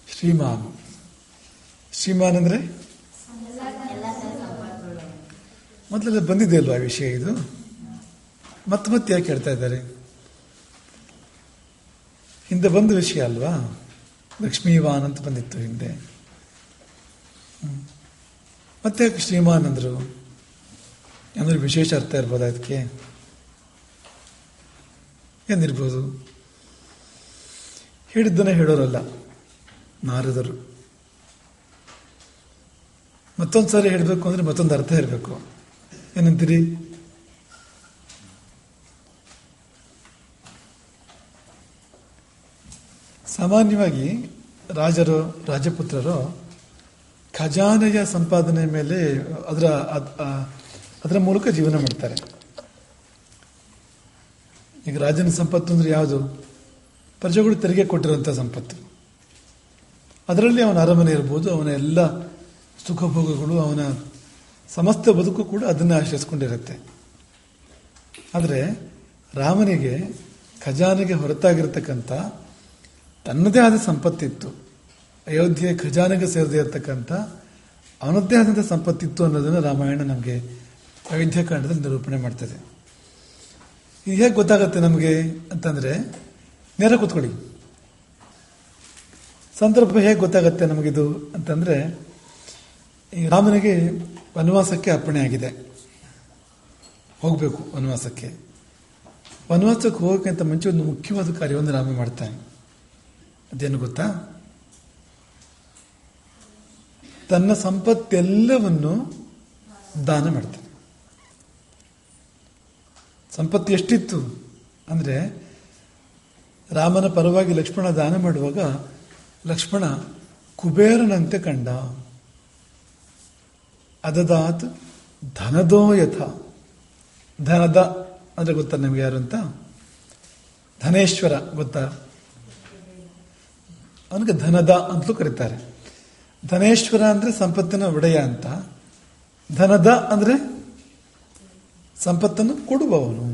ಶ್ರೀಮಾನ್. ಶ್ರೀಮಾನ್ ಅಂದರೆ ಮೊದಲೆಲ್ಲ ಬಂದಿದೆ ಅಲ್ವಾ ಆ ವಿಷಯ? ಇದು ಮತ್ತೆ ಯಾಕೆ ಹೇಳ್ತಾ ಇದ್ದಾರೆ? ಹಿಂದೆ ಬಂದ ವಿಷಯ ಅಲ್ವಾ? ಲಕ್ಷ್ಮೀವಾನ್ ಅಂತ ಬಂದಿತ್ತು ಹಿಂದೆ. ಮತ್ತೆ ಯಾಕೆ ಶ್ರೀಮಾನ್ ಅಂದರು? ಅಂದ್ರೆ ವಿಶೇಷ ಅರ್ಥ ಇರ್ಬೋದು ಅದಕ್ಕೆ. ಏನಿರ್ಬೋದು? ಹೇಳಿದ್ದನ್ನೇ ಹೇಳೋರಲ್ಲ ನಾರದರು. ಮತ್ತೊಂದು ಸಾರಿ ಹೇಳಬೇಕು ಅಂದ್ರೆ ಮತ್ತೊಂದು ಅರ್ಥ ಇರಬೇಕು. ಏನಂತೀರಿ? ಸಾಮಾನ್ಯವಾಗಿ ರಾಜರು, ರಾಜಪುತ್ರರು ಖಜಾನೆಯ ಸಂಪಾದನೆ ಮೇಲೆ ಅದರ ಮೂಲಕ ಜೀವನ ಮಾಡ್ತಾರೆ. ಈಗ ರಾಜನ ಸಂಪತ್ತು ಅಂದ್ರೆ ಯಾವುದು? ಪ್ರಜೆಗಳು ತೆರಿಗೆ ಕೊಟ್ಟಿರುವಂಥ ಸಂಪತ್ತು. ಅದರಲ್ಲಿ ಅವನ ಅರಮನೆ ಇರ್ಬೋದು, ಅವನ ಎಲ್ಲ ಸುಖಭೋಗಗಳು, ಅವನ ಸಮಸ್ತ ಬದುಕು ಕೂಡ ಅದನ್ನೇ ಆಶ್ರಯಿಸ್ಕೊಂಡಿರುತ್ತೆ. ಆದರೆ ರಾಮನಿಗೆ ಖಜಾನೆಗೆ ಹೊರತಾಗಿರ್ತಕ್ಕಂಥ ತನ್ನದೇ ಆದ ಸಂಪತ್ತಿತ್ತು. ಅಯೋಧ್ಯೆ ಖಜಾನೆಗೆ ಸೇರದೇ ಇರತಕ್ಕಂಥ ಅವನದ್ದೇ ಆದಂಥ ಸಂಪತ್ತಿತ್ತು ಅನ್ನೋದನ್ನು ರಾಮಾಯಣ ನಮಗೆ ಅಯೋಧ್ಯಕಾಂಡದಲ್ಲಿ ನಿರೂಪಣೆ ಮಾಡ್ತದೆ. ಇದು ಹೇಗೆ ಗೊತ್ತಾಗುತ್ತೆ ನಮಗೆ ಅಂತಂದರೆ, ನೇರ ಕೂತ್ಕೊಳ್ಳಿ. ಸಂದರ್ಭ ಹೇಗೆ ಗೊತ್ತಾಗತ್ತೆ ನಮಗಿದು ಅಂತಂದರೆ, ಈ ರಾಮನಿಗೆ ವನವಾಸಕ್ಕೆ ಅರ್ಪಣೆ ಆಗಿದೆ, ಹೋಗಬೇಕು ವನವಾಸಕ್ಕೆ. ವನವಾಸಕ್ಕೆ ಹೋಗೋಕ್ಕಿಂತ ಮುಂಚೆ ಒಂದು ಮುಖ್ಯವಾದ ಕಾರ್ಯವನ್ನು ರಾಮ ಮಾಡ್ತಾನೆ. ಅದೇನು ಗೊತ್ತಾ? ತನ್ನ ಸಂಪತ್ತೆಲ್ಲವನ್ನು ದಾನ ಮಾಡ್ತಾನೆ. ಸಂಪತ್ತು ಎಷ್ಟಿತ್ತು ಅಂದರೆ, ರಾಮನ ಪರವಾಗಿ ಲಕ್ಷ್ಮಣ ದಾನ ಮಾಡುವಾಗ ಲಕ್ಷ್ಮಣ ಕುಬೇರನಂತೆ ಕಂಡ. ಅದದಾತ್ ಧನದೋ ಯಥ. ಧನದ ಅಂದರೆ ಗೊತ್ತಾ ನಿಮ್ಗೆ ಯಾರು ಅಂತ? ಧನೇಶ್ವರ ಗೊತ್ತಾ? ಅವನಿಗೆ ಧನದ ಅಂತಲೂ ಕರೀತಾರೆ. ಧನೇಶ್ವರ ಅಂದರೆ ಸಂಪತ್ತಿನ ಒಡೆಯ ಅಂತ. ಧನದ ಅಂದರೆ ಸಂಪತ್ತನ್ನು ಕೊಡುವವನು.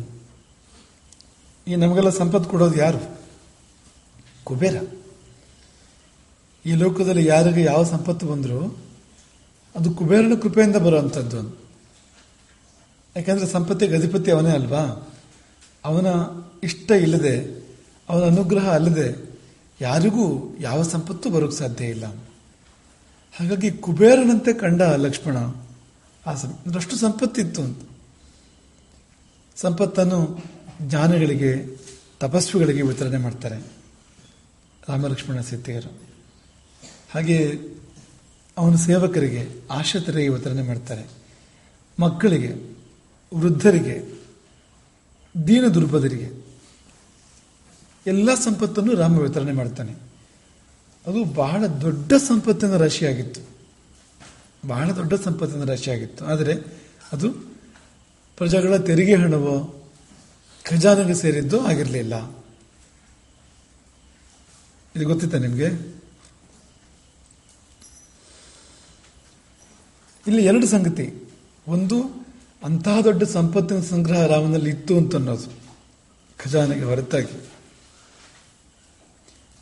ಈ ನಮಗೆಲ್ಲ ಸಂಪತ್ತು ಕೊಡೋದು ಯಾರು? ಕುಬೇರ. ಈ ಲೋಕದಲ್ಲಿ ಯಾರಿಗೆ ಯಾವ ಸಂಪತ್ತು ಬಂದರೂ ಅದು ಕುಬೇರನ ಕೃಪೆಯಿಂದ ಬರುವಂಥದ್ದು. ಯಾಕೆಂದರೆ ಸಂಪತ್ತಿಗೆ ಅಧಿಪತಿ ಅವನೇ ಅಲ್ವಾ? ಅವನ ಇಷ್ಟ ಇಲ್ಲದೆ, ಅವನ ಅನುಗ್ರಹ ಅಲ್ಲದೆ ಯಾರಿಗೂ ಯಾವ ಸಂಪತ್ತು ಬರೋಕ್ಕೆ ಸಾಧ್ಯ ಇಲ್ಲ. ಹಾಗಾಗಿ ಕುಬೇರನಂತೆ ಕಂಡ ಲಕ್ಷ್ಮಣ. ಅಷ್ಟು ಸಂಪತ್ತಿತ್ತು ಅಂತ. ಸಂಪತ್ತನ್ನು ಜ್ಞಾನಿಗಳಿಗೆ, ತಪಸ್ವಿಗಳಿಗೆ ವಿತರಣೆ ಮಾಡ್ತಾರೆ ರಾಮಲಕ್ಷ್ಮಣ ಸೀತೆಯರು. ಹಾಗೆ ಅವನ ಸೇವಕರಿಗೆ, ಆಶ್ರಿತರಿಗೆ ವಿತರಣೆ ಮಾಡ್ತಾರೆ. ಮಕ್ಕಳಿಗೆ, ವೃದ್ಧರಿಗೆ, ದೀನ ದುರ್ಬಲರಿಗೆ ಎಲ್ಲ ಸಂಪತ್ತನ್ನು ರಾಮ ವಿತರಣೆ ಮಾಡ್ತಾನೆ. ಅದು ಬಹಳ ದೊಡ್ಡ ಸಂಪತ್ತಿನ ರಾಶಿಯಾಗಿತ್ತು, ಬಹಳ ದೊಡ್ಡ ಸಂಪತ್ತಿನ ರಾಶಿಯಾಗಿತ್ತು. ಆದರೆ ಅದು ಪ್ರಜೆಗಳ ತೆರಿಗೆ ಹಣವೋ ಖಜಾನೆಗೆ ಸೇರಿದ್ದು ಆಗಿರಲಿಲ್ಲ. ಇದು ಗೊತ್ತಿತ್ತ ನಿಮಗೆ? ಇಲ್ಲಿ ಎರಡು ಸಂಗತಿ. ಒಂದು, ಅಂತಹ ದೊಡ್ಡ ಸಂಪತ್ತಿನ ಸಂಗ್ರಹ ರಾಮನಲ್ಲಿ ಇತ್ತು ಅಂತ ಅನ್ನೋದು, ಖಜಾನೆಗೆ ಹೊರತಾಗಿ.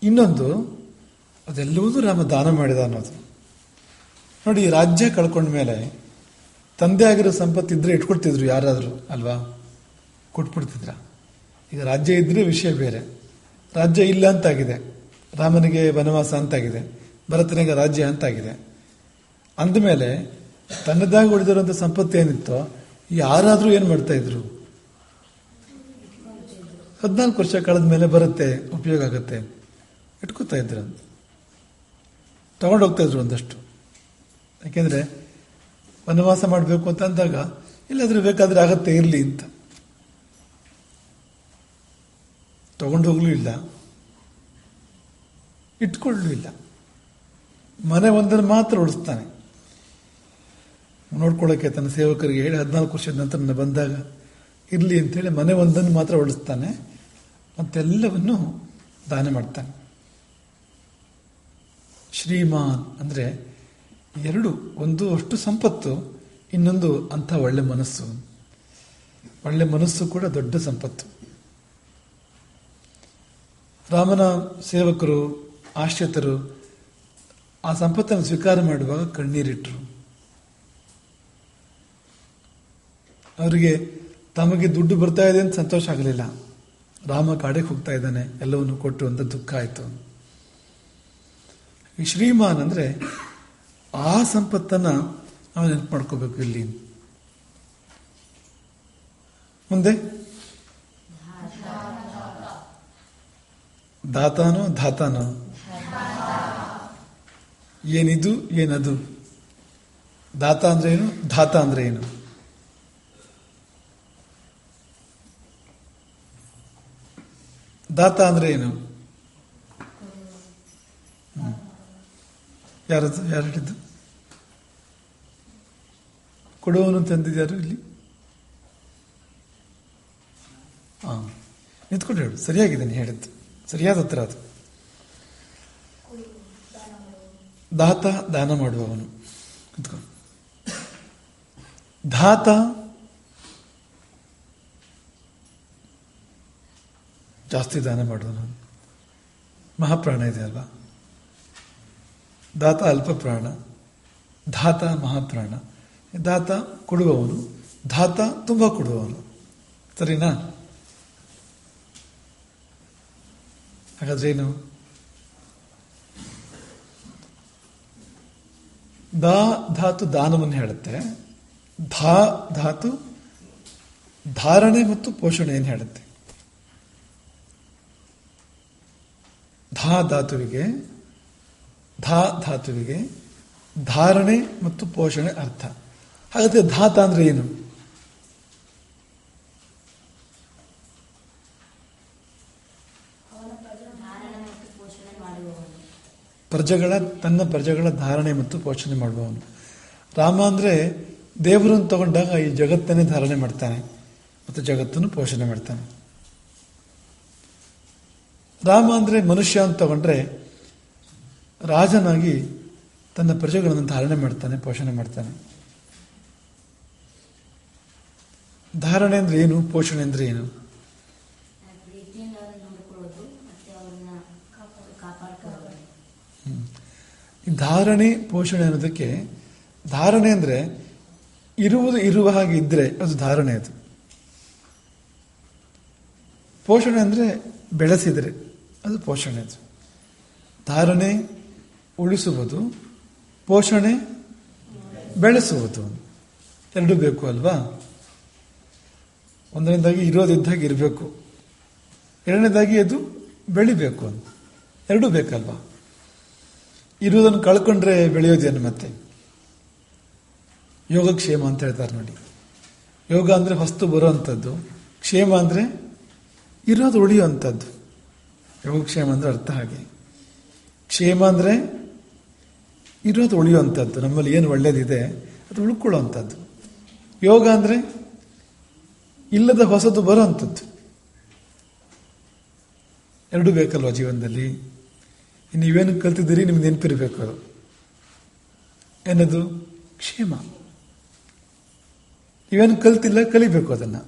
ಇನ್ನೊಂದು, ಅದೆಲ್ಲವೂ ರಾಮ ದಾನ ಮಾಡಿದ ಅನ್ನೋದು. ನೋಡಿ, ರಾಜ್ಯ ಕಳ್ಕೊಂಡ ಮೇಲೆ ತಂದೆ ಆಗಿರೋ ಸಂಪತ್ತಿದ್ರೆ ಇಟ್ಕೊಳ್ತಿದ್ರು ಯಾರಾದರೂ ಅಲ್ವಾ? ಕೊಟ್ಬಿಡ್ತಿದ್ರ. ಈಗ ರಾಜ್ಯ ಇದ್ರೆ ವಿಷಯ ಬೇರೆ. ರಾಜ್ಯ ಇಲ್ಲ ಅಂತಾಗಿದೆ, ರಾಮನಿಗೆ ವನವಾಸ ಅಂತಾಗಿದೆ, ಭರತನಿಗೆ ರಾಜ್ಯ ಅಂತಾಗಿದೆ. ಅಂದಮೇಲೆ ತನ್ನದಾಗಿ ಉಳಿದಿರುವಂಥ ಸಂಪತ್ತು ಏನಿತ್ತೋ ಯಾರಾದರೂ ಏನು ಮಾಡ್ತಾ ಇದ್ರು? 14 ವರ್ಷ ಕಳೆದ ಮೇಲೆ ಬರುತ್ತೆ, ಉಪಯೋಗ ಆಗುತ್ತೆ, ಇಟ್ಕೋತಾ ಇದ್ರು ಅಂತ. ತಗೊಂಡು ಹೋಗ್ತಾ ಇದ್ರು ಒಂದಷ್ಟು. ಯಾಕೆಂದ್ರೆ ವನವಾಸ ಮಾಡಬೇಕು ಅಂತ ಅಂದಾಗ ಇಲ್ಲಾದ್ರೂ ಬೇಕಾದ್ರೆ ಆಗತ್ತೆ, ಇರಲಿ ಅಂತ. ತಗೊಂಡು ಹೋಗ್ಲೂ ಇಲ್ಲ, ಇಟ್ಕೊಳ್ಳೂ ಇಲ್ಲ. ಮನೆ ಒಂದನ್ನು ಮಾತ್ರ ಉಳಿಸ್ತಾನೆ. ನೋಡ್ಕೊಳ್ಳೋಕೆ ತನ್ನ ಸೇವಕರಿಗೆ ಹೇಳಿ 14 ವರ್ಷದ ನಂತರ ನನ್ನ ಬಂದಾಗ ಇರಲಿ ಅಂತೇಳಿ ಮನೆ ಒಂದನ್ನು ಮಾತ್ರ ಉಳಿಸ್ತಾನೆ, ಮತ್ತೆಲ್ಲವನ್ನು ದಾನ ಮಾಡ್ತಾನೆ. ಶ್ರೀಮಾನ್ ಅಂದರೆ ಎರಡು, ಒಂದು ಅಷ್ಟು ಸಂಪತ್ತು, ಇನ್ನೊಂದು ಅಂಥ ಒಳ್ಳೆ ಮನಸ್ಸು. ಒಳ್ಳೆ ಮನಸ್ಸು ಕೂಡ ದೊಡ್ಡ ಸಂಪತ್ತು. ರಾಮನ ಸೇವಕರು, ಆಶ್ರಿತರು ಆ ಸಂಪತ್ತನ್ನು ಸ್ವೀಕಾರ ಮಾಡುವಾಗ ಕಣ್ಣೀರಿಟ್ಟರು. ಅವರಿಗೆ ತಮಗೆ ದುಡ್ಡು ಬರ್ತಾ ಇದೆ ಅಂತ ಸಂತೋಷ ಆಗಲಿಲ್ಲ. ರಾಮ ಕಾಡಿಗೆ ಹೋಗ್ತಾ ಇದ್ದಾನೆ, ಎಲ್ಲವನ್ನು ಕೊಟ್ಟು ಅಂತ ದುಃಖ ಆಯಿತು. ಈ ಶ್ರೀಮಾನ್ ಅಂದ್ರೆ ಆ ಸಂಪತ್ತನ್ನ ನಾವು ನೆನಪು ಮಾಡ್ಕೋಬೇಕು. ಇಲ್ಲಿ ಮುಂದೆ ದಾತಾನೋ ಧಾತಾನೋ, ಏನಿದು ಏನದು? ದಾತ ಅಂದ್ರೆ ಏನು, ಧಾತ ಅಂದ್ರೆ ಏನು? ದಾತ ಅಂದ್ರೆ ಏನು? ಯಾರದು? ಯಾರು ಹೇಳಿದ್ದು? ಕೊಡುವವನು ತಂದಿದ್ಯಾರು ಇಲ್ಲಿ? ನಿಂತ್ಕೊಂಡು ಹೇಳು. ಸರಿಯಾಗಿದೆ ನೀ ಹೇಳಿದ್ದು, ಸರಿಯಾದ ಉತ್ತರ ಅದು. ದಾತ ದಾನ ಮಾಡುವವನು. ನಿಂತ್ಕೊಂಡು. ಧಾತ ಜಾಸ್ತಿ ದಾನ ಮಾಡುವವನು. ಮಹಾಪ್ರಾಣ ಇದೆ ಅಲ್ವಾ? ದಾತ ಅಲ್ಪ ಪ್ರಾಣ, ಧಾತ ಮಹಾಪ್ರಾಣ. ದಾತ ಕೊಡುವವನು, ಧಾತ ತುಂಬಾ ಕೊಡುವವನು. ಸರಿನಾ? ಹಾಗಾದ್ರೆ ಏನು? ದಾ ಧಾತು ದಾನವನ್ನು ಹೇಳುತ್ತೆ, ಧಾ ಧಾತು ಧಾರಣೆ ಮತ್ತು ಪೋಷಣೆಯನ್ನು ಹೇಳುತ್ತೆ. ಧಾ ಧಾತುವಿಗೆ ಧಾರಣೆ ಮತ್ತು ಪೋಷಣೆ ಅರ್ಥ. ಹಾಗಾದ್ರೆ ಧಾತ ಅಂದ್ರೆ ಏನು? ತನ್ನ ಪ್ರಜೆಗಳ ಧಾರಣೆ ಮತ್ತು ಪೋಷಣೆ ಮಾಡುವವನು. ರಾಮ ಅಂದ್ರೆ ದೇವರನ್ನು ತಗೊಂಡಾಗ ಈ ಜಗತ್ತನ್ನೇ ಧಾರಣೆ ಮಾಡ್ತಾನೆ ಮತ್ತು ಜಗತ್ತನ್ನು ಪೋಷಣೆ ಮಾಡ್ತಾನೆ. ರಾಮ ಅಂದ್ರೆ ಮನುಷ್ಯ ಅಂತ ತಗೊಂಡ್ರೆ ರಾಜನಾಗಿ ತನ್ನ ಪ್ರಜೆಗಳನ್ನು ಧಾರಣೆ ಮಾಡ್ತಾನೆ, ಪೋಷಣೆ ಮಾಡ್ತಾನೆ. ಧಾರಣೆ ಅಂದ್ರೆ ಏನು? ಪೋಷಣೆ ಅಂದ್ರೆ ಏನು? ಧಾರಣೆ ಪೋಷಣೆ ಅನ್ನೋದಕ್ಕೆ, ಧಾರಣೆ ಅಂದ್ರೆ ಇರುವ ಹಾಗೆ ಇದ್ರೆ ಅದು ಧಾರಣೆ. ಅದು ಪೋಷಣೆ ಅಂದ್ರೆ ಬೆಳೆಸಿದ್ರೆ ಅದು ಪೋಷಣೆ. ಅದು ಧಾರಣೆ ಉಳಿಸುವುದು, ಪೋಷಣೆ ಬೆಳೆಸುವುದು, ಎರಡೂ ಬೇಕು ಅಲ್ವಾ? ಒಂದನೇದಾಗಿ ಇರೋದಿದ್ದಾಗ ಇರಬೇಕು, ಎರಡನೇದಾಗಿ ಅದು ಬೆಳಿಬೇಕು ಅಂತ, ಎರಡೂ ಬೇಕಲ್ವಾ? ಇರುವುದನ್ನು ಕಳ್ಕೊಂಡ್ರೆ ಬೆಳೆಯೋದೇನು ಮತ್ತೆ? ಯೋಗಕ್ಷೇಮ ಅಂತ ಹೇಳ್ತಾರೆ ನೋಡಿ. ಯೋಗ ಅಂದ್ರೆ ಹೊಸ್ತು ಬರುವಂಥದ್ದು, ಕ್ಷೇಮ ಅಂದ್ರೆ ಇರೋದು ಉಳಿಯುವಂಥದ್ದು. ಯೋಗಕ್ಷೇಮ ಅಂದ್ರೆ ಅರ್ಥ ಹಾಗೆ. ಕ್ಷೇಮ ಅಂದ್ರೆ ಇರೋದು ಉಳಿಯುವಂಥದ್ದು, ನಮ್ಮಲ್ಲಿ ಏನು ಒಳ್ಳೇದಿದೆ ಅದು ಉಳ್ಕೊಳ್ಳುವಂಥದ್ದು. ಯೋಗ ಅಂದ್ರೆ ಇಲ್ಲದ ಹೊಸದು ಬರುವಂಥದ್ದು. ಎರಡೂ ಬೇಕಲ್ವ ಜೀವನದಲ್ಲಿ? ನೀವೇನು ಕಲ್ತಿದ್ದೀರಿ ನಿಮ್ಗೆ ನೆನಪಿರಬೇಕು. ಅದು ಏನದು? ಕ್ಷೇಮ. ನೀವೇನು ಕಲ್ತಿಲ್ಲ, ಕಲಿಬೇಕು ಅದನ್ನ.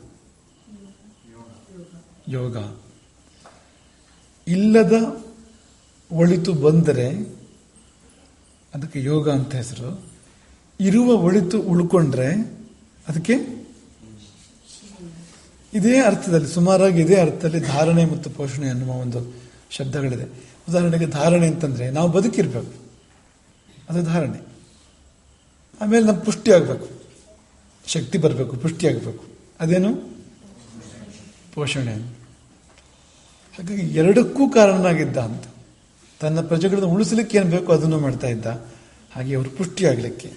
ಯೋಗ. ಇಲ್ಲದ ಒಳಿತು ಬಂದರೆ ಅದಕ್ಕೆ ಯೋಗ ಅಂತ ಹೆಸರು. ಇರುವ ಒಳಿತು ಉಳ್ಕೊಂಡ್ರೆ ಅದಕ್ಕೆ ಇದೇ ಅರ್ಥದಲ್ಲಿ, ಸುಮಾರಾಗಿ ಇದೇ ಅರ್ಥದಲ್ಲಿ ಧಾರಣೆ ಮತ್ತು ಪೋಷಣೆ ಅನ್ನುವ ಒಂದು ಶಬ್ದಗಳಿದೆ. ಉದಾಹರಣೆಗೆ ಧಾರಣೆ ಅಂತಂದ್ರೆ ನಾವು ಬದುಕಿರ್ಬೇಕು, ಅದು ಧಾರಣೆ. ಆಮೇಲೆ ನಾವು ಪುಷ್ಟಿ ಆಗಬೇಕು, ಶಕ್ತಿ ಬರಬೇಕು, ಪುಷ್ಟಿ ಆಗಬೇಕು, ಅದೇನು? ಪೋಷಣೆ. ಹಾಗಾಗಿ ಎರಡಕ್ಕೂ ಕಾರಣನಾಗಿದ್ದ ಅಂತ. ತನ್ನ ಪ್ರಜೆಗಳನ್ನು ಉಳಿಸಲಿಕ್ಕೆ ಏನು ಬೇಕೋ ಅದನ್ನು ಮಾಡ್ತಾ ಇದ್ದ. ಹಾಗೆ ಅವರು ಪುಷ್ಟಿ ಆಗಲಿಕ್ಕೆ,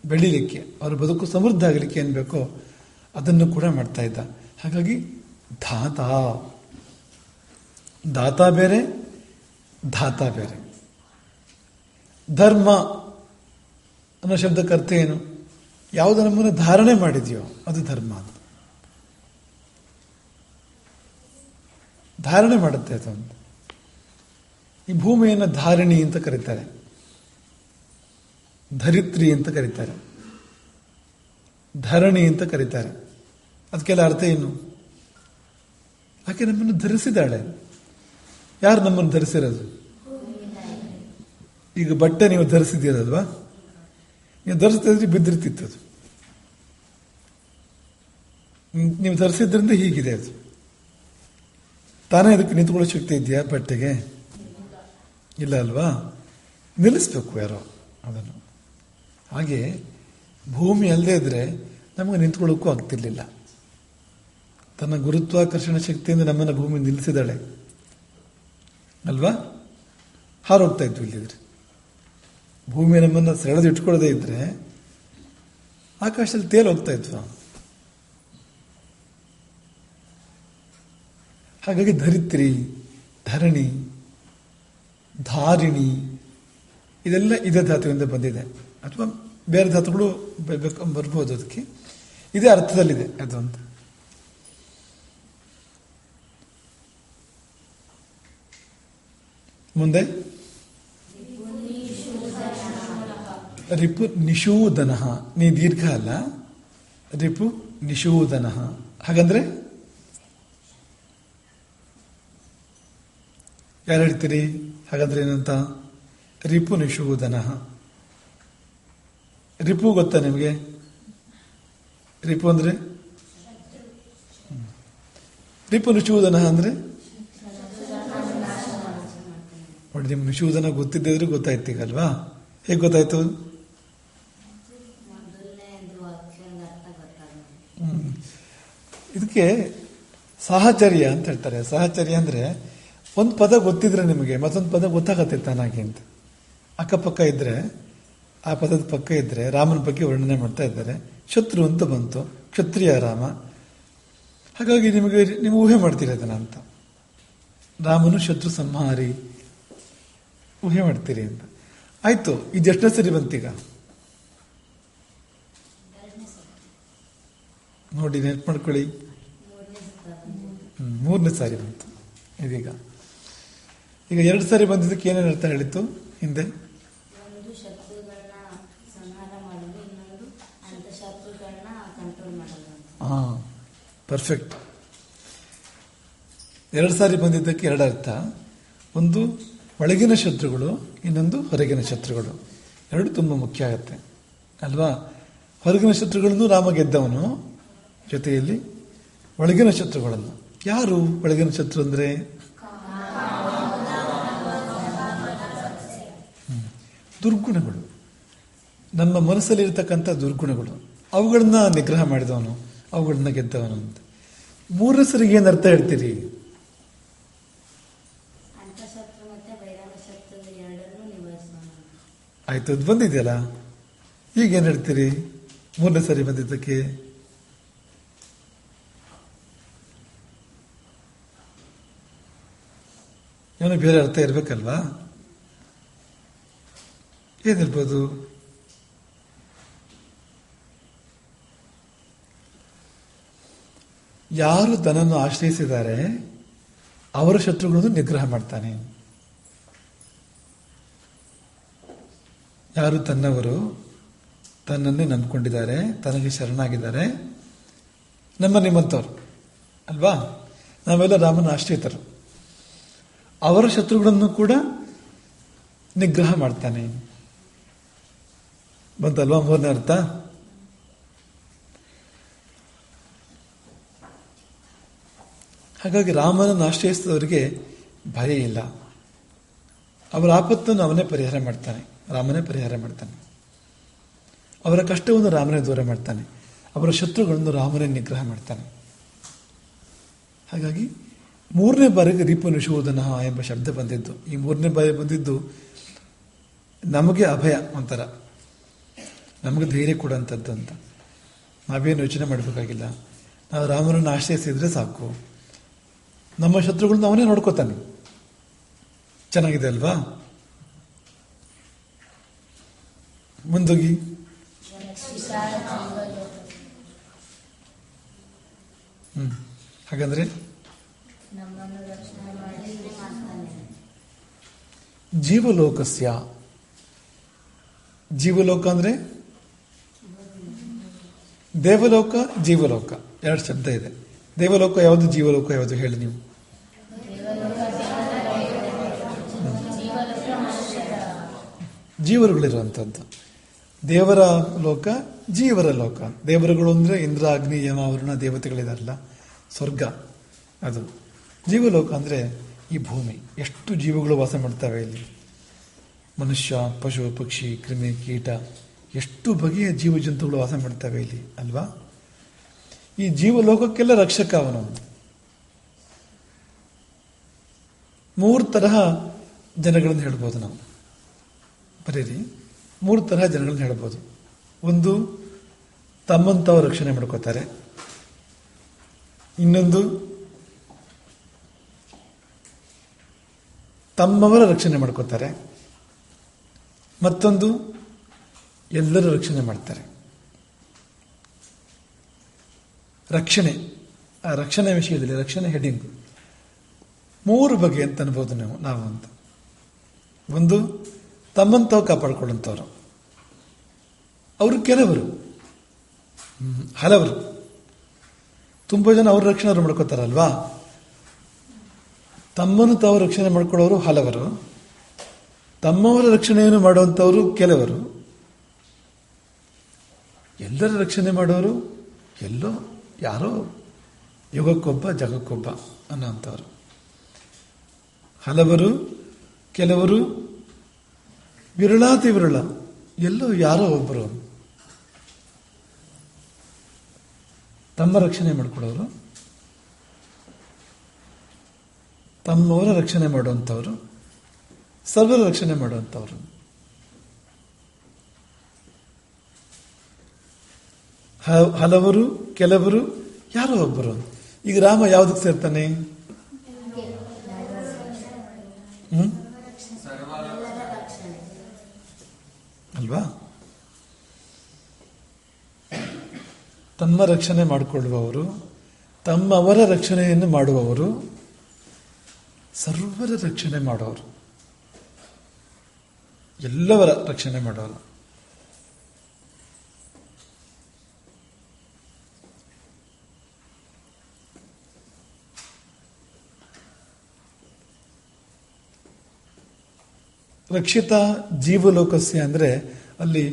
ಬೆಳಿಲಿಕ್ಕೆ, ಅವರ ಬದುಕು ಸಮೃದ್ಧ ಆಗಲಿಕ್ಕೆ ಏನು ಬೇಕೋ ಅದನ್ನು ಕೂಡ ಮಾಡ್ತಾ ಇದ್ದ. ಹಾಗಾಗಿ ಧಾತ. ದಾತ ಬೇರೆ, ಧಾತ ಬೇರೆ. ಧರ್ಮ ಅನ್ನೋ ಶಬ್ದಕ್ಕೆ ಅರ್ಥ ಏನು? ಯಾವುದು ನಮ್ಮನ್ನು ಧಾರಣೆ ಮಾಡಿದೆಯೋ ಅದು ಧರ್ಮ ಅಂತ. ಧಾರಣೆ ಮಾಡುತ್ತೆ ಅದು ಅಂತ. ಈ ಭೂಮಿಯನ್ನು ಧಾರಿಣಿ ಅಂತ ಕರೀತಾರೆ, ಧರಿತ್ರಿ ಅಂತ ಕರೀತಾರೆ, ಧರಣಿ ಅಂತ ಕರೀತಾರೆ. ಅದಕ್ಕೆಲ್ಲ ಅರ್ಥ ಏನು? ಆಕೆ ನಮ್ಮನ್ನು ಧರಿಸಿದಾಳೆ. ಯಾರು ನಮ್ಮನ್ನು ಧರಿಸಿರೋದು? ಈಗ ಬಟ್ಟೆ ನೀವು ಧರಿಸಿದ್ದೀರಲ್ವಾ, ನೀವು ಧರಿಸ್ತಿದ್ರೆ ಬಿದ್ದಿರ್ತಿತ್ತು ಅದು. ನೀವು ಧರಿಸಿದ್ರಿಂದ ಹೀಗಿದೆ ಅದು. ತಾನೇ ಅದಕ್ಕೆ ನಿಂತ್ಕೊಳ್ಳೋ ಶಕ್ತಿ ಇದೆಯಾ ಬಟ್ಟೆಗೆ? ಇಲ್ಲ ಅಲ್ವಾ? ನಿಲ್ಲಿಸ್ಬೇಕು ಯಾರೋ ಅದನ್ನು. ಹಾಗೆ ಭೂಮಿ ಅಲ್ಲದೆ ಇದ್ರೆ ನಮಗೆ ನಿಂತ್ಕೊಳ್ಳೋಕ್ಕೂ ಆಗ್ತಿರ್ಲಿಲ್ಲ. ತನ್ನ ಗುರುತ್ವಾಕರ್ಷಣ ಶಕ್ತಿಯಿಂದ ನಮ್ಮನ್ನು ಭೂಮಿ ನಿಲ್ಲಿಸಿದಾಳೆ ಅಲ್ವಾ? ಹಾರೋಗ್ತಾ ಇದ್ವಿ ಇಲ್ಲಿದ್ರೆ. ಭೂಮಿ ನಮ್ಮನ್ನು ಸೆಳೆದು ಇಟ್ಕೊಳ್ಳದೆ ಇದ್ರೆ ಆಕಾಶದಲ್ಲಿ ತೇಲ್ ಹೋಗ್ತಾ ಇದ್ವ. ಹಾಗಾಗಿ ಧರಿತ್ರಿ, ಧರಣಿ, ಧಾರಿಣಿ ಇದೆಲ್ಲ ಇದೇ ಧಾತುವಿಂದ ಬಂದಿದೆ. ಅಥವಾ ಬೇರೆ ಧಾತುಗಳು ಬರ್ಬೋದು, ಅದಕ್ಕೆ ಇದೇ ಅರ್ಥದಲ್ಲಿದೆ ಅದು ಅಂತ. ಮುಂದೆ ರಿಪು ನಿಷೂದನ. ನೀ ದೀರ್ಘ ಅಲ್ಲ, ರಿಪು ನಿಷೂದನ. ಹಾಗಂದ್ರೆ ಯಾರು ಹೇಳ್ತೀರಿ? ಹಾಗಾದ್ರೆ ಏನಂತ? ರಿಪು ನಿಷೂದನ. ರಿಪು ಗೊತ್ತಾ ನಿಮಗೆ? ರಿಪು ಅಂದ್ರೆ ರಿಪು ನಿಷೂದನ ಅಂದ್ರೆ ನೋಡಿ, ನಿಮ್ಗೆ ನಿಷೂದನ ಗೊತ್ತಿದ್ದಿದ್ರೆ ಗೊತ್ತಾಯ್ತು ಈಗಲ್ವಾ? ಹೇಗೆ ಗೊತ್ತಾಯ್ತು? ಇದಕ್ಕೆ ಸಾಹಚರ್ಯ ಅಂತ ಹೇಳ್ತಾರೆ. ಸಾಹಚರ್ಯ ಅಂದ್ರೆ ಒಂದು ಪದ ಗೊತ್ತಿದ್ರೆ ನಿಮಗೆ ಮತ್ತೊಂದು ಪದ ಗೊತ್ತಾಗತ್ತೆ ತಾನಾಗಿ ಅಂತ. ಅಕ್ಕಪಕ್ಕ ಇದ್ರೆ, ಆ ಪದದ ಪಕ್ಕ ಇದ್ರೆ ರಾಮನ ಬಗ್ಗೆ ವರ್ಣನೆ ಮಾಡ್ತಾ ಇದ್ದಾರೆ. ಶತ್ರು ಅಂತ ಬಂತು, ಕ್ಷತ್ರಿಯ ರಾಮ. ಹಾಗಾಗಿ ನಿಮಗೆ ನೀವು ಊಹೆ ಮಾಡ್ತೀರಿ ಅದನ್ನ ಅಂತ. ರಾಮನು ಶತ್ರು ಸಂಹಾರಿ ಊಹೆ ಮಾಡ್ತೀರಿ ಅಂತ. ಆಯ್ತು, ಇದೆಷ್ಟನೇ ಸರಿ ಬಂತೀಗ ನೋಡಿ, ನೆನಪು ಮಾಡ್ಕೊಳ್ಳಿ. 3ನೇ ಸಾರಿ ಬಂತು ಇದೀಗ. ಈಗ 2 ಸಾರಿ ಬಂದಿದ್ದಕ್ಕೆ ಏನೇನು ಅರ್ಥ ಹೇಳಿತ್ತು ಹಿಂದೆ? ಪರ್ಫೆಕ್ಟ್. 2 ಸಾರಿ ಬಂದಿದ್ದಕ್ಕೆ 2 ಅರ್ಥ. ಒಂದು ಒಳಗಿನ ಶತ್ರುಗಳು, ಇನ್ನೊಂದು ಹೊರಗಿನ ಶತ್ರುಗಳು. 2 ತುಂಬ ಮುಖ್ಯ ಆಗತ್ತೆ ಅಲ್ವಾ? ಹೊರಗಿನ ಶತ್ರುಗಳನ್ನು ರಾಮ ಗೆದ್ದವನು, ಜೊತೆಯಲ್ಲಿ ಒಳಗಿನ ಶತ್ರುಗಳನ್ನು. ಯಾರು ಒಳಗಿನ ಶತ್ರು ಅಂದ್ರೆ? ದುರ್ಗುಣಗಳು, ನಮ್ಮ ಮನಸ್ಸಲ್ಲಿರ್ತಕ್ಕಂಥ ದುರ್ಗುಣಗಳು. ಅವುಗಳನ್ನ ನಿಗ್ರಹ ಮಾಡಿದವನು, ಅವುಗಳನ್ನ ಗೆದ್ದವನು ಅಂತ. 3ನೇ ಸರಿಗೆ ಏನು ಅರ್ಥ ಹೇಳ್ತೀರಿ? ಆಯ್ತು, ಅದು ಬಂದಿದೆಯಲ್ಲ. ಈಗೇನು ಹೇಳ್ತೀರಿ 3ನೇ ಸರಿ ಬಂದಿದ್ದಕ್ಕೆ? ಏನೋ ಬೇರೆ ಅರ್ಥ ಇರ್ಬೇಕಲ್ವಾ? ಏನಿರ್ಬೋದು? ಯಾರು ತನ್ನನ್ನು ಆಶ್ರಯಿಸಿದ್ದಾರೆ ಅವರ ಶತ್ರುಗಳನ್ನು ನಿಗ್ರಹ ಮಾಡ್ತಾನೆ. ಯಾರು ತನ್ನವರು ತನ್ನನ್ನೇ ನಂಬಿಕೊಂಡಿದ್ದಾರೆ, ತನಗೆ ಶರಣಾಗಿದ್ದಾರೆ, ನಿಮ್ಮಂಥವ್ರು ಅಲ್ವಾ? ನಾವೆಲ್ಲ ರಾಮನ ಆಶ್ರಿತರು. ಅವರ ಶತ್ರುಗಳನ್ನು ಕೂಡ ನಿಗ್ರಹ ಮಾಡ್ತಾನೆ. ಬಂತಲ್ವಾ 3ನೇ ಅರ್ಥ? ಹಾಗಾಗಿ ರಾಮನನ್ನು ಆಶ್ರಯಿಸಿದವರಿಗೆ ಭಯ ಇಲ್ಲ. ಅವರ ಆಪತ್ತನ್ನು ಅವನೇ ಪರಿಹಾರ ಮಾಡ್ತಾನೆ, ರಾಮನೇ ಪರಿಹಾರ ಮಾಡ್ತಾನೆ. ಅವರ ಕಷ್ಟವನ್ನು ರಾಮನೇ ದೂರ ಮಾಡ್ತಾನೆ, ಅವರ ಶತ್ರುಗಳನ್ನು ರಾಮನೇ ನಿಗ್ರಹ ಮಾಡ್ತಾನೆ. ಹಾಗಾಗಿ 3ನೇ ಬಾರಿಗೆ ರಿಪು ನಿಷೂದನ ಎಂಬ ಶಬ್ದ ಬಂದಿದ್ದು. ಈ 3ನೇ ಬಾರಿ ಬಂದಿದ್ದು ನಮಗೆ ಅಭಯ, ಒಂಥರ ನಮಗೆ ಧೈರ್ಯ ಕೊಡುವಂಥದ್ದು ಅಂತ. ನಾವೇನು ಯೋಚನೆ ಮಾಡಬೇಕಾಗಿಲ್ಲ. ನಾವು ರಾಮನನ್ನು ಆಶ್ರಯಿಸಿದ್ರೆ ಸಾಕು, ನಮ್ಮ ಶತ್ರುಗಳನ್ನ ಅವನೇ ನೋಡ್ಕೋತಾನೆ. ಚೆನ್ನಾಗಿದೆ ಅಲ್ವಾ? ಮುಂದೋಗಿ ಹಾಗಂದ್ರೆ ಜೀವಲೋಕಸ್ಯ. ಜೀವಲೋಕ ಅಂದ್ರೆ ದೇವಲೋಕ, ಜೀವಲೋಕ 2 ಶಬ್ದ ಇದೆ. ದೇವಲೋಕ ಯಾವುದು, ಜೀವಲೋಕ ಯಾವುದು ಹೇಳಿ ನೀವು? ಜೀವರುಗಳಿರುವಂಥದ್ದು. ದೇವರ ಲೋಕ, ಜೀವರ ಲೋಕ. ದೇವರುಗಳು ಅಂದರೆ ಇಂದ್ರ, ಅಗ್ನಿ, ಯಮ, ವರುಣ ದೇವತೆಗಳಿದಾರಲ್ಲ, ಸ್ವರ್ಗ ಅದು. ಜೀವಲೋಕ ಅಂದರೆ ಈ ಭೂಮಿ. ಎಷ್ಟು ಜೀವಗಳು ವಾಸ ಮಾಡ್ತವೆ ಇಲ್ಲಿ. ಮನುಷ್ಯ, ಪಶು, ಪಕ್ಷಿ, ಕ್ರಿಮಿ, ಕೀಟ, ಎಷ್ಟು ಬಗೆಯ ಜೀವ ಜಂತುಗಳು ವಾಸ ಮಾಡ್ತವೆ ಇಲ್ಲಿ ಅಲ್ವಾ. ಈ ಜೀವಲೋಕಕ್ಕೆಲ್ಲ ರಕ್ಷಕ ಅವನು. 3 ತರಹ ಜನಗಳನ್ನು ಹೇಳ್ಬೋದು ನಾವು. ಬರೀರಿ, 3 ತರಹ ಜನಗಳನ್ನ ಹೇಳ್ಬೋದು. ಒಂದು, ತಮ್ಮಂತಾವು ರಕ್ಷಣೆ ಮಾಡ್ಕೋತಾರೆ. ಇನ್ನೊಂದು, ತಮ್ಮವರ ರಕ್ಷಣೆ ಮಾಡ್ಕೋತಾರೆ. ಮತ್ತೊಂದು, ಎಲ್ಲರ ರಕ್ಷಣೆ ಮಾಡ್ತಾರೆ. ರಕ್ಷಣೆ, ಆ ರಕ್ಷಣೆ ವಿಷಯದಲ್ಲಿ ರಕ್ಷಣೆ ಹೆಡಿಂಗ್ 3 ಬಗೆ ಅಂತ ಅನ್ಬೋದು ನಾವು ಅಂತ. ಒಂದು, ತಮ್ಮಂತಾವು ಕಾಪಾಡ್ಕೊಳ್ಳುವಂಥವ್ರು. ಅವರು ಕೆಲವರು, ಹಲವರು. ತುಂಬ ಜನ ಅವ್ರ ರಕ್ಷಣೆ ಅವರು ಮಾಡ್ಕೋತಾರಲ್ವಾ. ತಮ್ಮನ್ನು ತಾವು ರಕ್ಷಣೆ ಮಾಡ್ಕೊಳ್ಳೋರು ಹಲವರು, ತಮ್ಮವರ ರಕ್ಷಣೆಯನ್ನು ಮಾಡುವಂಥವರು ಕೆಲವರು, ಎಲ್ಲರ ರಕ್ಷಣೆ ಮಾಡೋರು ಎಲ್ಲೋ ಯಾರೋ ಯುಗಕ್ಕೊಬ್ಬ ಜಗಕ್ಕೊಬ್ಬ ಅನ್ನೋಂಥವ್ರು. ಹಲವರು, ಕೆಲವರು, ವಿರಳಾತಿ ವಿರಳ, ಎಲ್ಲೋ ಯಾರೋ ಒಬ್ಬರು. ತಮ್ಮ ರಕ್ಷಣೆ ಮಾಡಿಕೊಳ್ಳೋರು, ತಮ್ಮವರ ರಕ್ಷಣೆ ಮಾಡುವಂಥವ್ರು, ಸರ್ವರ ರಕ್ಷಣೆ ಮಾಡುವಂಥವ್ರು. ಹಲವರು, ಕೆಲವರು, ಯಾರೋ ಒಬ್ಬರು. ಈಗ ರಾಮ ಯಾವುದಕ್ಕೆ ಸೇರ್ತಾನೆ? ಅಲ್ವಾ. ತಮ್ಮ ರಕ್ಷಣೆ ಮಾಡಿಕೊಳ್ಳುವವರು, ತಮ್ಮವರ ರಕ್ಷಣೆಯನ್ನು ಮಾಡುವವರು, ಸರ್ವರ ರಕ್ಷಣೆ ಮಾಡೋರು, ಎಲ್ಲವರ ರಕ್ಷಣೆ ಮಾಡೋರು. ರಕ್ಷಿತ ಜೀವಲೋಕಸ್ಯ ಅಂದರೆ ಅಲ್ಲಿ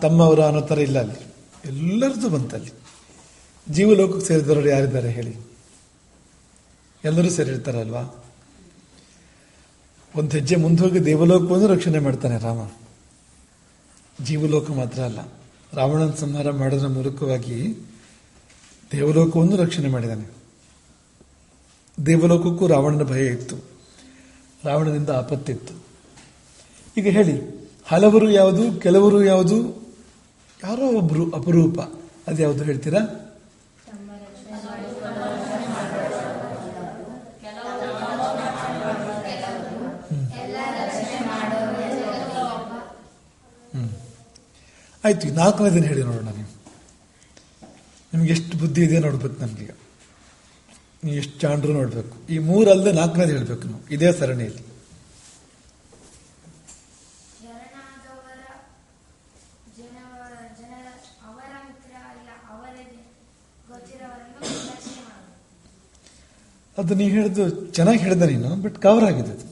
ತಮ್ಮವರ ಅನ್ನೋ ಥರ ಇಲ್ಲ. ಅಲ್ಲಿ ಎಲ್ಲರದ್ದು ಬಂತಲ್ಲಿ. ಜೀವಲೋಕಕ್ಕೆ ಸೇರಿದವರು ಯಾರಿದ್ದಾರೆ ಹೇಳಿ? ಎಲ್ಲರೂ ಸೇರಿರ್ತಾರಲ್ವಾ. ಒಂದು ಹೆಜ್ಜೆ ಮುಂದೆ ಹೋಗಿ ದೇವಲೋಕವನ್ನು ರಕ್ಷಣೆ ಮಾಡ್ತಾನೆ ರಾಮ. ಜೀವಲೋಕ ಮಾತ್ರ ಅಲ್ಲ, ರಾವಣನ ಸಂಹಾರ ಮಾಡೋದ್ರ ಮೂಲಕವಾಗಿ ದೇವಲೋಕವನ್ನು ರಕ್ಷಣೆ ಮಾಡಿದ್ದಾನೆ. ದೇವಲೋಕಕ್ಕೂ ರಾವಣನ ಭಯ ಇತ್ತು, ರಾವಣನಿಂದ ಆಪತ್ತಿತ್ತು. ಈಗ ಹೇಳಿ, ಹಲವರು ಯಾವುದು, ಕೆಲವರು ಯಾವುದು, ಯಾರೋ ಒಬ್ರು ಅಪರೂಪ, ಅದ್ಯಾವುದು ಹೇಳ್ತೀರಾ? ಆಯ್ತು, 4ನೇ ದಿನ ಹೇಳಿ ನೋಡೋಣ. ನಿಮ್ಗೆ ಎಷ್ಟು ಬುದ್ಧಿ ಇದೆ ನೋಡ್ಬೇಕು. ನಮ್ಗೀಗ ನೀವು ಎಷ್ಟು ಚಾಂಡ್ರು ನೋಡ್ಬೇಕು. ಈ 3 ಅಲ್ಲದೆ 4ನೇದು ಹೇಳ್ಬೇಕು ನಾವು ಇದೇ ಸರಣಿಯಲ್ಲಿ. ಅದು ನೀವು ಹೇಳಿದ್ದು ಚೆನ್ನಾಗಿ ಹೇಳಿದ ನೀನು, ಬಟ್ ಕವರ್ ಆಗಿದೆ ಅದು.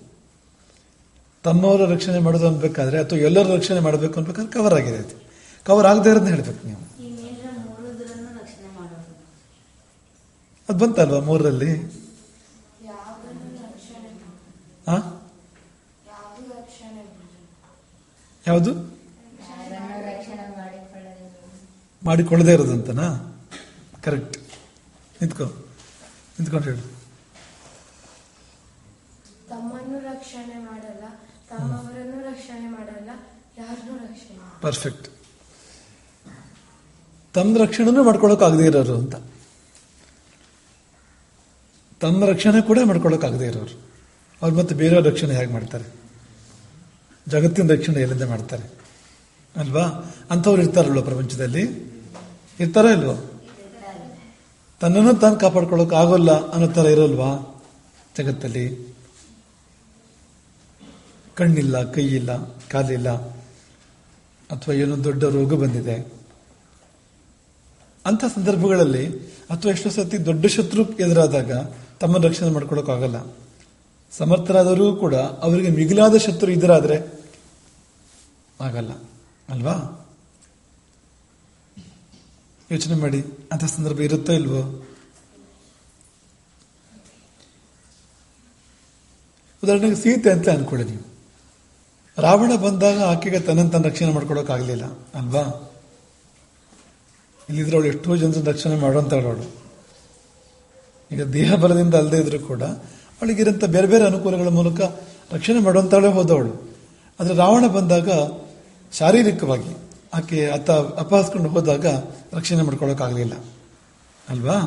ತಮ್ಮವರ ರಕ್ಷಣೆ ಮಾಡೋದು ಅನ್ಬೇಕಾದ್ರೆ ಅಥವಾ ಎಲ್ಲರ ರಕ್ಷಣೆ ಮಾಡಬೇಕು ಅನ್ಬೇಕಾದ್ರೆ ಕವರ್ ಆಗಿದೆ ಅದು. ಕವರ್ ಆಗದೆ ಇರೋದನ್ನ ಹೇಳ್ಬೇಕು ನೀವು. ಅದು ಬಂತಲ್ವಾ 3ರಲ್ಲಿ? ಯಾವುದು ಮಾಡಿಕೊಳ್ಳದೆ ಇರೋದಂತನಾ? ಕರೆಕ್ಟ್. ನಿಂತ್ಕೊಂಡು ಹೇಳು. ತಮ್ಮನ್ನು ರಕ್ಷಣೆ ಮಾಡಲ್ಲ, ತಮ್ಮವರನ್ನು ರಕ್ಷಣೆ ಮಾಡಲ್ಲ, ಯಾರನ್ನೂ ರಕ್ಷಣೆ. ಪರ್ಫೆಕ್ಟ್. ತಮ್ಮ ರಕ್ಷಣೆನೂ ಮಾಡ್ಕೊಳ್ಳೋಕಾಗದೇ ಇರೋರು ಅಂತ. ತಮ್ಮ ರಕ್ಷಣೆ ಕೂಡ ಮಾಡ್ಕೊಳ್ಳೋಕಾಗದೇ ಇರೋರು ಅವ್ರು ಮತ್ತೆ ಬೇರೆಯವ್ರ ರಕ್ಷಣೆ ಹೇಗೆ ಮಾಡ್ತಾರೆ? ಜಗತ್ತಿನ ರಕ್ಷಣೆ ಎಲ್ಲಿಂದ ಮಾಡ್ತಾರೆ ಅಲ್ವಾ? ಅಂಥವ್ರು ಇರ್ತಾರಲ್ವ ಪ್ರಪಂಚದಲ್ಲಿ? ಇರ್ತಾರ ಇಲ್ವೋ? ತನ್ನನ್ನು ತಾನು ಕಾಪಾಡ್ಕೊಳ್ಳೋಕೆ ಆಗೋಲ್ಲ ಅನ್ನೋ ಥರ ಇರೋಲ್ವಾ ಜಗತ್ತಲ್ಲಿ? ಕಣ್ಣಿಲ್ಲ, ಕೈಯಿಲ್ಲ, ಕಾಲಿಲ್ಲ, ಅಥವಾ ಏನೋ ದೊಡ್ಡ ರೋಗ ಬಂದಿದೆ ಅಂಥ ಸಂದರ್ಭಗಳಲ್ಲಿ, ಅಥವಾ ಎಷ್ಟೋ ಸತಿ ದೊಡ್ಡ ಶತ್ರು ಎದುರಾದಾಗ ತಮ್ಮ ರಕ್ಷಣೆ ಮಾಡ್ಕೊಳ್ಳೋಕ್ಕಾಗಲ್ಲ. ಸಮರ್ಥರಾದರೂ ಕೂಡ ಅವರಿಗೆ ಮಿಗಿಲಾದ ಶತ್ರು ಎದುರಾದರೆ ಆಗಲ್ಲ ಅಲ್ವಾ? ಯೋಚನೆ ಮಾಡಿ, ಅಂಥ ಸಂದರ್ಭ ಇರುತ್ತೋ ಇಲ್ವೋ? ಉದಾಹರಣೆಗೆ ಸೀತೆ ಅಂತ ಅನ್ಕೊಳ್ಳಿ ನೀವು. ರಾವಣ ಬಂದಾಗ ಆಕೆಗೆ ತನ್ನ ರಕ್ಷಣೆ ಮಾಡ್ಕೊಳಕ್ಕಾಗಲಿಲ್ಲ ಅಲ್ವಾ? ಇಲ್ಲಿದ್ರೆ ಅವಳು ಎಷ್ಟೋ ಜನರನ್ನ ರಕ್ಷಣೆ ಮಾಡುವಂತವಳು. ಈಗ ದೇಹ ಬಲದಿಂದ ಅಲ್ಲದೆ ಇದ್ರು ಕೂಡ ಅವಳಿಗಿರಂತ ಬೇರೆ ಬೇರೆ ಅನುಕೂಲಗಳ ಮೂಲಕ ರಕ್ಷಣೆ ಮಾಡುವಂತವಳೇ ಹೋದವಳು. ಆದರೆ ರಾವಣ ಬಂದಾಗ ಶಾರೀರಿಕವಾಗಿ ಆಕೆ ಅಪಹರಿಸ್ಕೊಂಡು ಹೋದಾಗ ರಕ್ಷಣೆ ಮಾಡ್ಕೊಳಕ್ಕಾಗಲಿಲ್ಲ ಅಲ್ವಾ?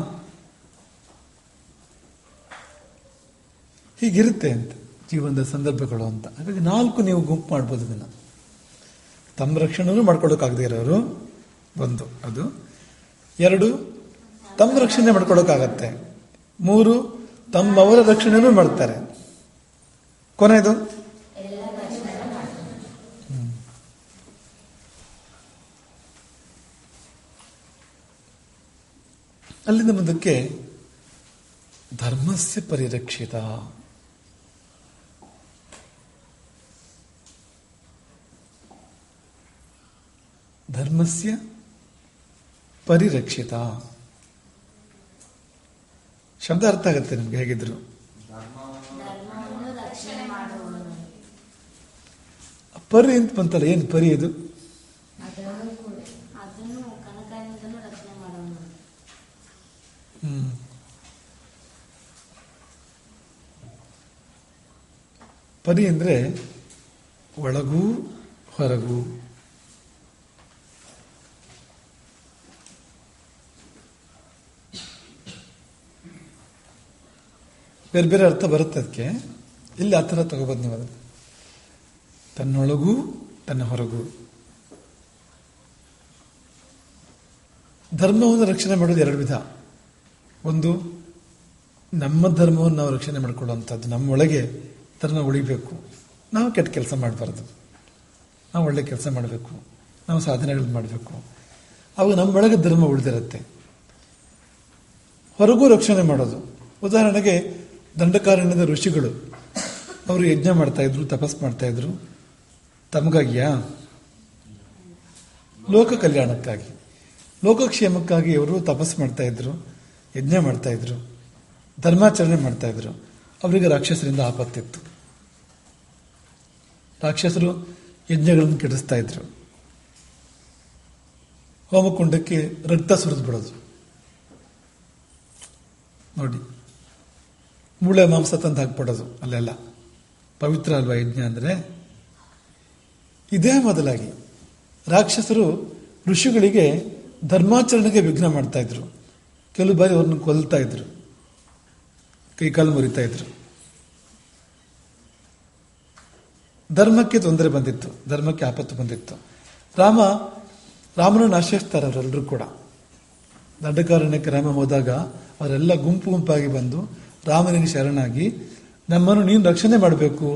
ಹೀಗಿರುತ್ತೆ ಅಂತ ಜೀವನದ ಸಂದರ್ಭಗಳು ಅಂತ. ಹಾಗಾಗಿ 4 ನೀವು ಗುಂಪು ಮಾಡ್ಬೋದು ಇದನ್ನ. ತಮ್ಮ ರಕ್ಷಣೆನೂ ಮಾಡ್ಕೊಳ್ಳೋಕ್ಕಾಗದೇ ಇರೋರು ಒಂದು, ಅದು 2 ತಮ್ಮ ರಕ್ಷಣೆ ಮಾಡ್ಕೊಳ್ಳೋಕ್ಕಾಗತ್ತೆ, 3 ತಮ್ಮವರ ರಕ್ಷಣೆನೂ ಮಾಡ್ತಾರೆ, ಕೊನೆಯದು ಅಲ್ಲಿಂದ ಮುಂದಕ್ಕೆ ಧರ್ಮಸ್ಯ ಪರಿರಕ್ಷಿತ. ಧರ್ಮಸ್ಯ ಪರಿರಕ್ಷಿತ ಶಬ್ದ ಅರ್ಥ ಆಗುತ್ತೆ ನಿಮ್ಗೆ ಹೇಗಿದ್ರು. ಪರಿ ಅಂತ ಬಂತಲ್ಲ, ಏನು ಪರಿ ಇದು? ಪರಿ ಅಂದ್ರೆ ಒಳಗೂ ಹೊರಗೂ. ಬೇರೆ ಬೇರೆ ಅರ್ಥ ಬರುತ್ತೆ ಅದಕ್ಕೆ. ಇಲ್ಲಿ ಆ ಥರ ತಗೋಬೋದು ನೀವು ಅದನ್ನು. ತನ್ನೊಳಗೂ ತನ್ನ ಹೊರಗೂ. ಧರ್ಮವನ್ನು ರಕ್ಷಣೆ ಮಾಡೋದು 2 ವಿಧ. ಒಂದು, ನಮ್ಮ ಧರ್ಮವನ್ನು ನಾವು ರಕ್ಷಣೆ ಮಾಡಿಕೊಳ್ಳುವಂಥದ್ದು. ನಮ್ಮೊಳಗೆ ಧರ್ಮ ಉಳಿಬೇಕು. ನಾವು ಕೆಟ್ಟ ಕೆಲಸ ಮಾಡಬಾರ್ದು, ನಾವು ಒಳ್ಳೆ ಕೆಲಸ ಮಾಡಬೇಕು, ನಾವು ಸಾಧನೆಗಳು ಮಾಡಬೇಕು. ಅವಾಗ ನಮ್ಮೊಳಗೆ ಧರ್ಮ ಉಳಿದಿರುತ್ತೆ. ಹೊರಗೂ ರಕ್ಷಣೆ ಮಾಡೋದು. ಉದಾಹರಣೆಗೆ ದಂಡಕಾರಣ್ಯದ ಋಷಿಗಳು, ಅವರು ಯಜ್ಞ ಮಾಡ್ತಾ ಇದ್ರು, ತಪಸ್ ಮಾಡ್ತಾ ಇದ್ರು. ತಮಗಾಗಿಯಾ? ಲೋಕ ಕಲ್ಯಾಣಕ್ಕಾಗಿ, ಲೋಕಕ್ಷೇಮಕ್ಕಾಗಿ ಅವರು ತಪಸ್ ಮಾಡ್ತಾ ಇದ್ರು, ಯಜ್ಞ ಮಾಡ್ತಾ ಇದ್ರು, ಧರ್ಮಾಚರಣೆ ಮಾಡ್ತಾ ಇದ್ರು. ಅವರಿಗೆ ರಾಕ್ಷಸರಿಂದ ಆಪತ್ತಿತ್ತು. ರಾಕ್ಷಸರು ಯಜ್ಞಗಳನ್ನು ಕೆಡಿಸ್ತಾ ಇದ್ರು. ಹೋಮಕುಂಡಕ್ಕೆ ರಕ್ತ ಸುರಿದು ಬಿಡೋದು ನೋಡಿ, ಮೂಳೆ ಮಾಂಸ ತಂದು ಹಾಕ್ಬಿಡೋದು ಅಲ್ಲೆಲ್ಲ. ಪವಿತ್ರ ಅಲ್ವಾ ಯಜ್ಞ ಅಂದ್ರೆ? ಇದೇ ಮೊದಲಾಗಿ ರಾಕ್ಷಸರು ಋಷಿಗಳಿಗೆ ಧರ್ಮಾಚರಣೆಗೆ ವಿಘ್ನ ಮಾಡ್ತಾ ಇದ್ರು. ಕೆಲವು ಬಾರಿ ಅವ್ರನ್ನ ಕೊಲ್ತಾ ಇದ್ರು, ಕೈಕಾಲು ಮುರಿತಾ ಇದ್ರು. ಧರ್ಮಕ್ಕೆ ತೊಂದರೆ ಬಂದಿತ್ತು, ಧರ್ಮಕ್ಕೆ ಆಪತ್ತು ಬಂದಿತ್ತು. ರಾಮನನ್ನು ಆಶ್ರಯಿಸ್ತಾರೆ ಅವರೆಲ್ಲರೂ ಕೂಡ. ದಂಡಕಾರಣ್ಯಕ್ಕೆ ರಾಮ ಹೋದಾಗ ಅವರೆಲ್ಲ ಗುಂಪು ಗುಂಪಾಗಿ ಬಂದು ರಾಮನಿಗೆ ಶರಣಾಗಿ, ನಮ್ಮನ್ನು ನೀನು ರಕ್ಷಣೆ ಮಾಡಬೇಕು,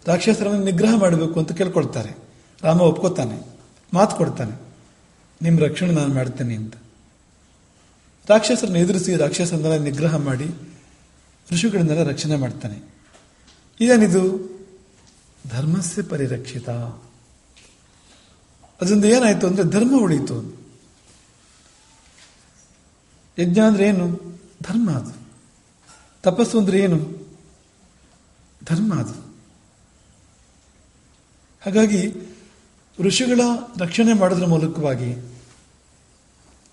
ರಾಕ್ಷಸರನ್ನು ನಿಗ್ರಹ ಮಾಡಬೇಕು ಅಂತ ಕೇಳ್ಕೊಳ್ತಾರೆ. ರಾಮ ಒಪ್ಕೋತಾನೆ, ಮಾತು ಕೊಡ್ತಾನೆ, ನಿಮ್ಮ ರಕ್ಷಣೆ ನಾನು ಮಾಡ್ತೇನೆ ಅಂತ. ರಾಕ್ಷಸರನ್ನು ಎದುರಿಸಿ ರಾಕ್ಷಸರನ್ನೆಲ್ಲ ನಿಗ್ರಹ ಮಾಡಿ ಋಷಿಗಳನ್ನೆಲ್ಲ ರಕ್ಷಣೆ ಮಾಡ್ತಾನೆ. ಇದೇನಿದು? ಧರ್ಮಸ್ಯ ಪರಿರಕ್ಷಿತ. ಅದರಿಂದ ಏನಾಯ್ತು ಅಂದ್ರೆ ಧರ್ಮ ಉಳೀತು. ಯಜ್ಞ ಅಂದ್ರೆ ಏನು? ಧರ್ಮ ಅದು. ತಪಸ್ಸು ಅಂದ್ರೆ ಏನು? ಧರ್ಮ ಅದು. ಹಾಗಾಗಿ ಋಷಿಗಳ ರಕ್ಷಣೆ ಮಾಡೋದ್ರ ಮೂಲಕವಾಗಿ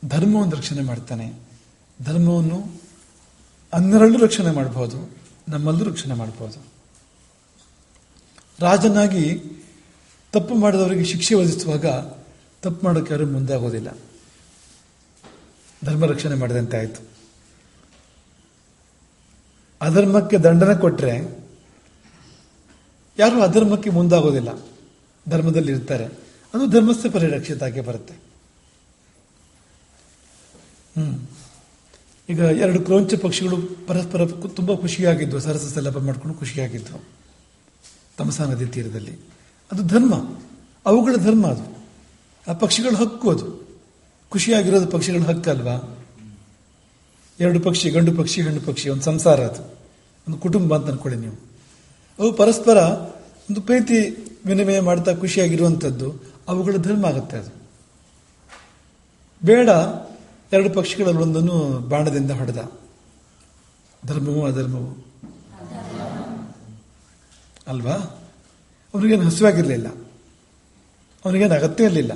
ಧರ್ಮವನ್ನು ರಕ್ಷಣೆ ಮಾಡ್ತಾನೆ. ಧರ್ಮವನ್ನು ಅನ್ನರಲ್ಲೂ ರಕ್ಷಣೆ ಮಾಡಬಹುದು, ನಮ್ಮಲ್ಲೂ ರಕ್ಷಣೆ ಮಾಡಬಹುದು. ರಾಜನಾಗಿ ತಪ್ಪು ಮಾಡಿದವರಿಗೆ ಶಿಕ್ಷೆ ವಿಧಿಸುವಾಗ ತಪ್ಪು ಮಾಡೋಕೆ ಯಾರು ಮುಂದಾಗೋದಿಲ್ಲ. ಧರ್ಮ ರಕ್ಷಣೆ ಮಾಡಿದಂತೆ ಆಯಿತು. ಅಧರ್ಮಕ್ಕೆ ದಂಡನೆ ಕೊಟ್ಟರೆ ಯಾರು ಅಧರ್ಮಕ್ಕೆ ಮುಂದಾಗೋದಿಲ್ಲ, ಧರ್ಮದಲ್ಲಿ ಇರ್ತಾರೆ. ಅದು ಧರ್ಮಸ್ಥ ಪರಿರಕ್ಷಿತ ಆಗಿ ಬರುತ್ತೆ. ಈಗ 2 ಕ್ರೌಂಚ ಪಕ್ಷಿಗಳು ಪರಸ್ಪರ ತುಂಬಾ ಖುಷಿಯಾಗಿದ್ವು, ಸರಸ ಸಲ್ಲಭ ಮಾಡ್ಕೊಂಡು ಖುಷಿಯಾಗಿದ್ವು ತಮಸಾ ನದಿ ತೀರದಲ್ಲಿ. ಅದು ಧರ್ಮ, ಅವುಗಳ ಧರ್ಮ ಅದು. ಆ ಪಕ್ಷಿಗಳ ಹಕ್ಕು ಅದು. ಖುಷಿಯಾಗಿರೋದು ಪಕ್ಷಿಗಳ ಹಕ್ಕಲ್ವಾ? 2 ಪಕ್ಷಿ, ಗಂಡು ಪಕ್ಷಿ ಹೆಣ್ಣು ಪಕ್ಷಿ, ಒಂದು ಸಂಸಾರ, ಅದು ಒಂದು ಕುಟುಂಬ ಅಂತ ಅನ್ಕೊಳ್ಳಿ ನೀವು. ಅವು ಪರಸ್ಪರ ಒಂದು ಪ್ರೀತಿ ವಿನಿಮಯ ಮಾಡ್ತಾ ಖುಷಿಯಾಗಿರುವಂಥದ್ದು ಅವುಗಳ ಧರ್ಮ ಆಗುತ್ತೆ ಅದು. ಬೇಡ, ಎರಡು ಪಕ್ಷಿಗಳಲ್ಲಿ ಒಂದನ್ನು ಬಾಣದಿಂದ ಹೊಡೆದ. ಧರ್ಮವೂ ಅಧರ್ಮವೂ ಅಲ್ವಾ? ಅವನಿಗೇನು ಹಸುವಾಗಿರಲಿಲ್ಲ, ಅವನಿಗೇನು ಅಗತ್ಯ ಇರಲಿಲ್ಲ,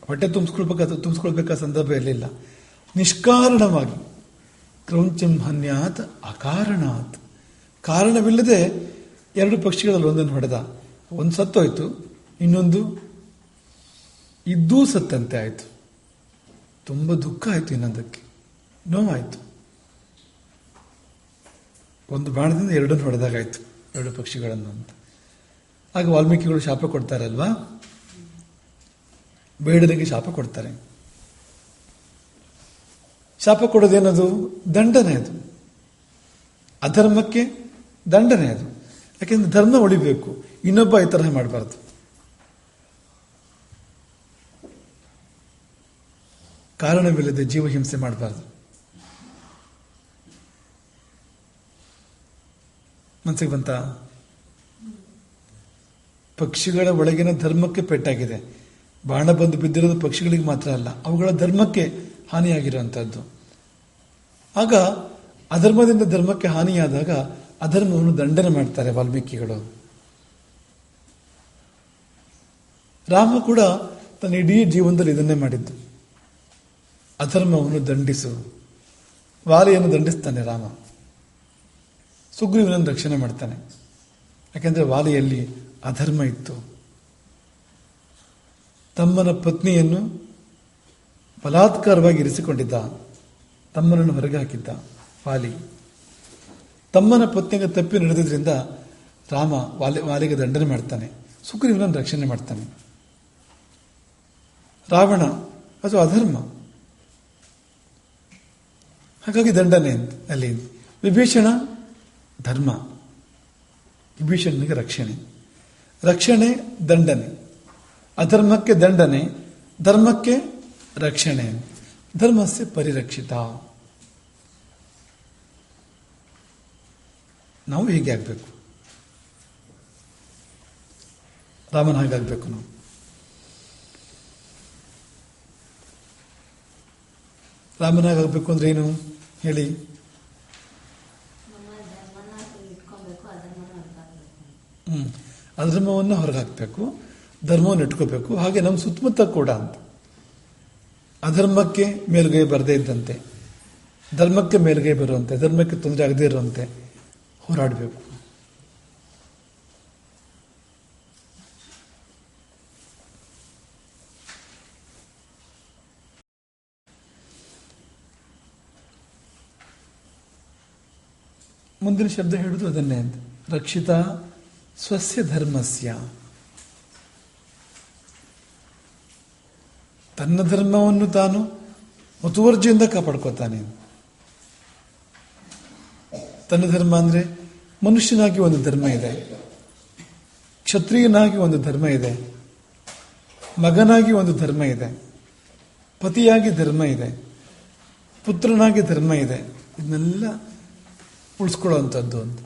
ಹೊಟ್ಟೆ ತುಂಬಿಸ್ಕೊಳ್ಬೇಕಾದ ಸಂದರ್ಭ ಇರಲಿಲ್ಲ. ನಿಷ್ಕಾರಣವಾಗಿ ಕ್ರೌಂಚಂ ಹನ್ಯಾತ್ ಅಕಾರಣಾತ್, ಕಾರಣವಿಲ್ಲದೆ ಎರಡು ಪಕ್ಷಿಗಳಲ್ಲಿ ಒಂದನ್ನು ಹೊಡೆದ. ಒಂದು ಸತ್ತೋಯ್ತು, ಇನ್ನೊಂದು ಇದ್ದೂ ಸತ್ತಂತೆ ಆಯಿತು. ತುಂಬ ದುಃಖ ಆಯಿತು, ಇನ್ನೊಂದಕ್ಕೆ ನೋವಾಯಿತು. ಒಂದು ಬಾಣದಿಂದ ಎರಡನ್ನು ಹೊಡೆದಾಗಾಯ್ತು, ಎರಡು ಪಕ್ಷಿಗಳನ್ನು ಅಂತ. ಆಗ ವಾಲ್ಮೀಕಿಗಳು ಶಾಪ ಕೊಡ್ತಾರಲ್ವಾ, ಬೇಡನಿಗೆ ಶಾಪ ಕೊಡ್ತಾರೆ. ಶಾಪ ಕೊಡೋದೇನದು? ದಂಡನೆ. ಅದು ಅಧರ್ಮಕ್ಕೆ ದಂಡನೆ ಅದು. ಯಾಕೆಂದ್ರೆ ಧರ್ಮ ಉಳಿಬೇಕು, ಇನ್ನೊಬ್ಬ ಈ ತರಹ ಮಾಡಬಾರ್ದು. ಕಾರಣವಿಲ್ಲದೆ ಜೀವಹಿಂಸೆ ಮಾಡಬಾರ್ದು. ಮನಸ್ಸಿಗೆ ಬಂತ? ಪಕ್ಷಿಗಳ ಒಳಗಿನ ಧರ್ಮಕ್ಕೆ ಪೆಟ್ಟಾಗಿದೆ. ಬಾಣ ಬಂದು ಬಿದ್ದಿರೋದು ಪಕ್ಷಿಗಳಿಗೆ ಮಾತ್ರ ಅಲ್ಲ, ಅವುಗಳ ಧರ್ಮಕ್ಕೆ ಹಾನಿಯಾಗಿರುವಂಥದ್ದು. ಆಗ ಅಧರ್ಮದಿಂದ ಧರ್ಮಕ್ಕೆ ಹಾನಿಯಾದಾಗ ಅಧರ್ಮವನ್ನು ದಂಡನೆ ಮಾಡ್ತಾರೆ ವಾಲ್ಮೀಕಿಗಳು. ರಾಮ ಕೂಡ ತನ್ನ ಇಡೀ ಜೀವನದಲ್ಲಿ ಇದನ್ನೇ ಮಾಡಿದ್ದು, ಅಧರ್ಮವನ್ನು ದಂಡಿಸು. ವಾಲಿಯನ್ನು ದಂಡಿಸ್ತಾನೆ ರಾಮ, ಸುಗ್ರೀವನನ್ನು ರಕ್ಷಣೆ ಮಾಡ್ತಾನೆ. ಯಾಕೆಂದ್ರೆ ವಾಲಿಯಲ್ಲಿ ಅಧರ್ಮ ಇತ್ತು. ತಮ್ಮನ ಪತ್ನಿಯನ್ನು ಬಲಾತ್ಕಾರವಾಗಿ ಇರಿಸಿಕೊಂಡಿದ್ದ, ತಮ್ಮನನ್ನು ಹೊರಗೆ ಹಾಕಿದ್ದ ವಾಲಿ. ತಮ್ಮನ ಪತ್ನಿಗೆ ತಪ್ಪಿ ನಡೆದಿದ್ರಿಂದ ರಾಮ ವಾಲಿಗೆ ದಂಡನೆ ಮಾಡ್ತಾನೆ, ಸುಗ್ರೀವನನ್ನು ರಕ್ಷಣೆ ಮಾಡ್ತಾನೆ. ರಾವಣ ಅದು ಅಧರ್ಮ, ಹಾಗಾಗಿ ದಂಡನೆ ಅಂತ ಅಲ್ಲಿ. ವಿಭೀಷಣ ಧರ್ಮ, ವಿಭೀಷಣನಿಗೆ ರಕ್ಷಣೆ. ರಕ್ಷಣೆ ದಂಡನೆ, ಅಧರ್ಮಕ್ಕೆ ದಂಡನೆ, ಧರ್ಮಕ್ಕೆ ರಕ್ಷಣೆ. ಧರ್ಮಸ್ಯ ಪರಿರಕ್ಷಿತ. ನಾವು ಹೀಗೆ ಆಗ್ಬೇಕು, ರಾಮನ ಹಾಗಾಗ್ಬೇಕು ನಾವು. ರಾಮನಾಗಬೇಕು ಅಂದ್ರೆ ಏನು ಹೇಳಿ? ಅಧರ್ಮವನ್ನು ಹೊರಗಾಕ್ಬೇಕು, ಧರ್ಮವನ್ನು ಇಟ್ಕೋಬೇಕು. ಹಾಗೆ ನಮ್ಮ ಸುತ್ತಮುತ್ತ ಕೂಡ ಅಂತ ಅಧರ್ಮಕ್ಕೆ ಮೇಲುಗೈ ಬರದೇ ಇದ್ದಂತೆ, ಧರ್ಮಕ್ಕೆ ಮೇಲುಗೈ ಬರುವಂತೆ, ಧರ್ಮಕ್ಕೆ ತೊಂದರೆ ಆಗದೇ ಇರುವಂತೆ ಹೋರಾಡಬೇಕು. ಮುಂದಿನ ಶಬ್ದ ಹೇಳುದು ಅದನ್ನೇ ಅಂತ, ರಕ್ಷಿತ ಸ್ವಸ್ಯ ಧರ್ಮಸ್ಯ. ತನ್ನ ಧರ್ಮವನ್ನು ತಾನು ಮುತುವರ್ಜಿಯಿಂದ ಕಾಪಾಡ್ಕೋತಾನೆ. ತನ್ನ ಧರ್ಮ ಅಂದ್ರೆ ಮನುಷ್ಯನಾಗಿ ಒಂದು ಧರ್ಮ ಇದೆ, ಕ್ಷತ್ರಿಯನಾಗಿ ಒಂದು ಧರ್ಮ ಇದೆ, ಮಗನಾಗಿ ಒಂದು ಧರ್ಮ ಇದೆ, ಪತಿಯಾಗಿ ಧರ್ಮ ಇದೆ, ಪುತ್ರನಾಗಿ ಧರ್ಮ ಇದೆ. ಇದನ್ನೆಲ್ಲ ಉಳಿಸ್ಕೊಳ್ಳುವಂಥದ್ದು ಅಂತ.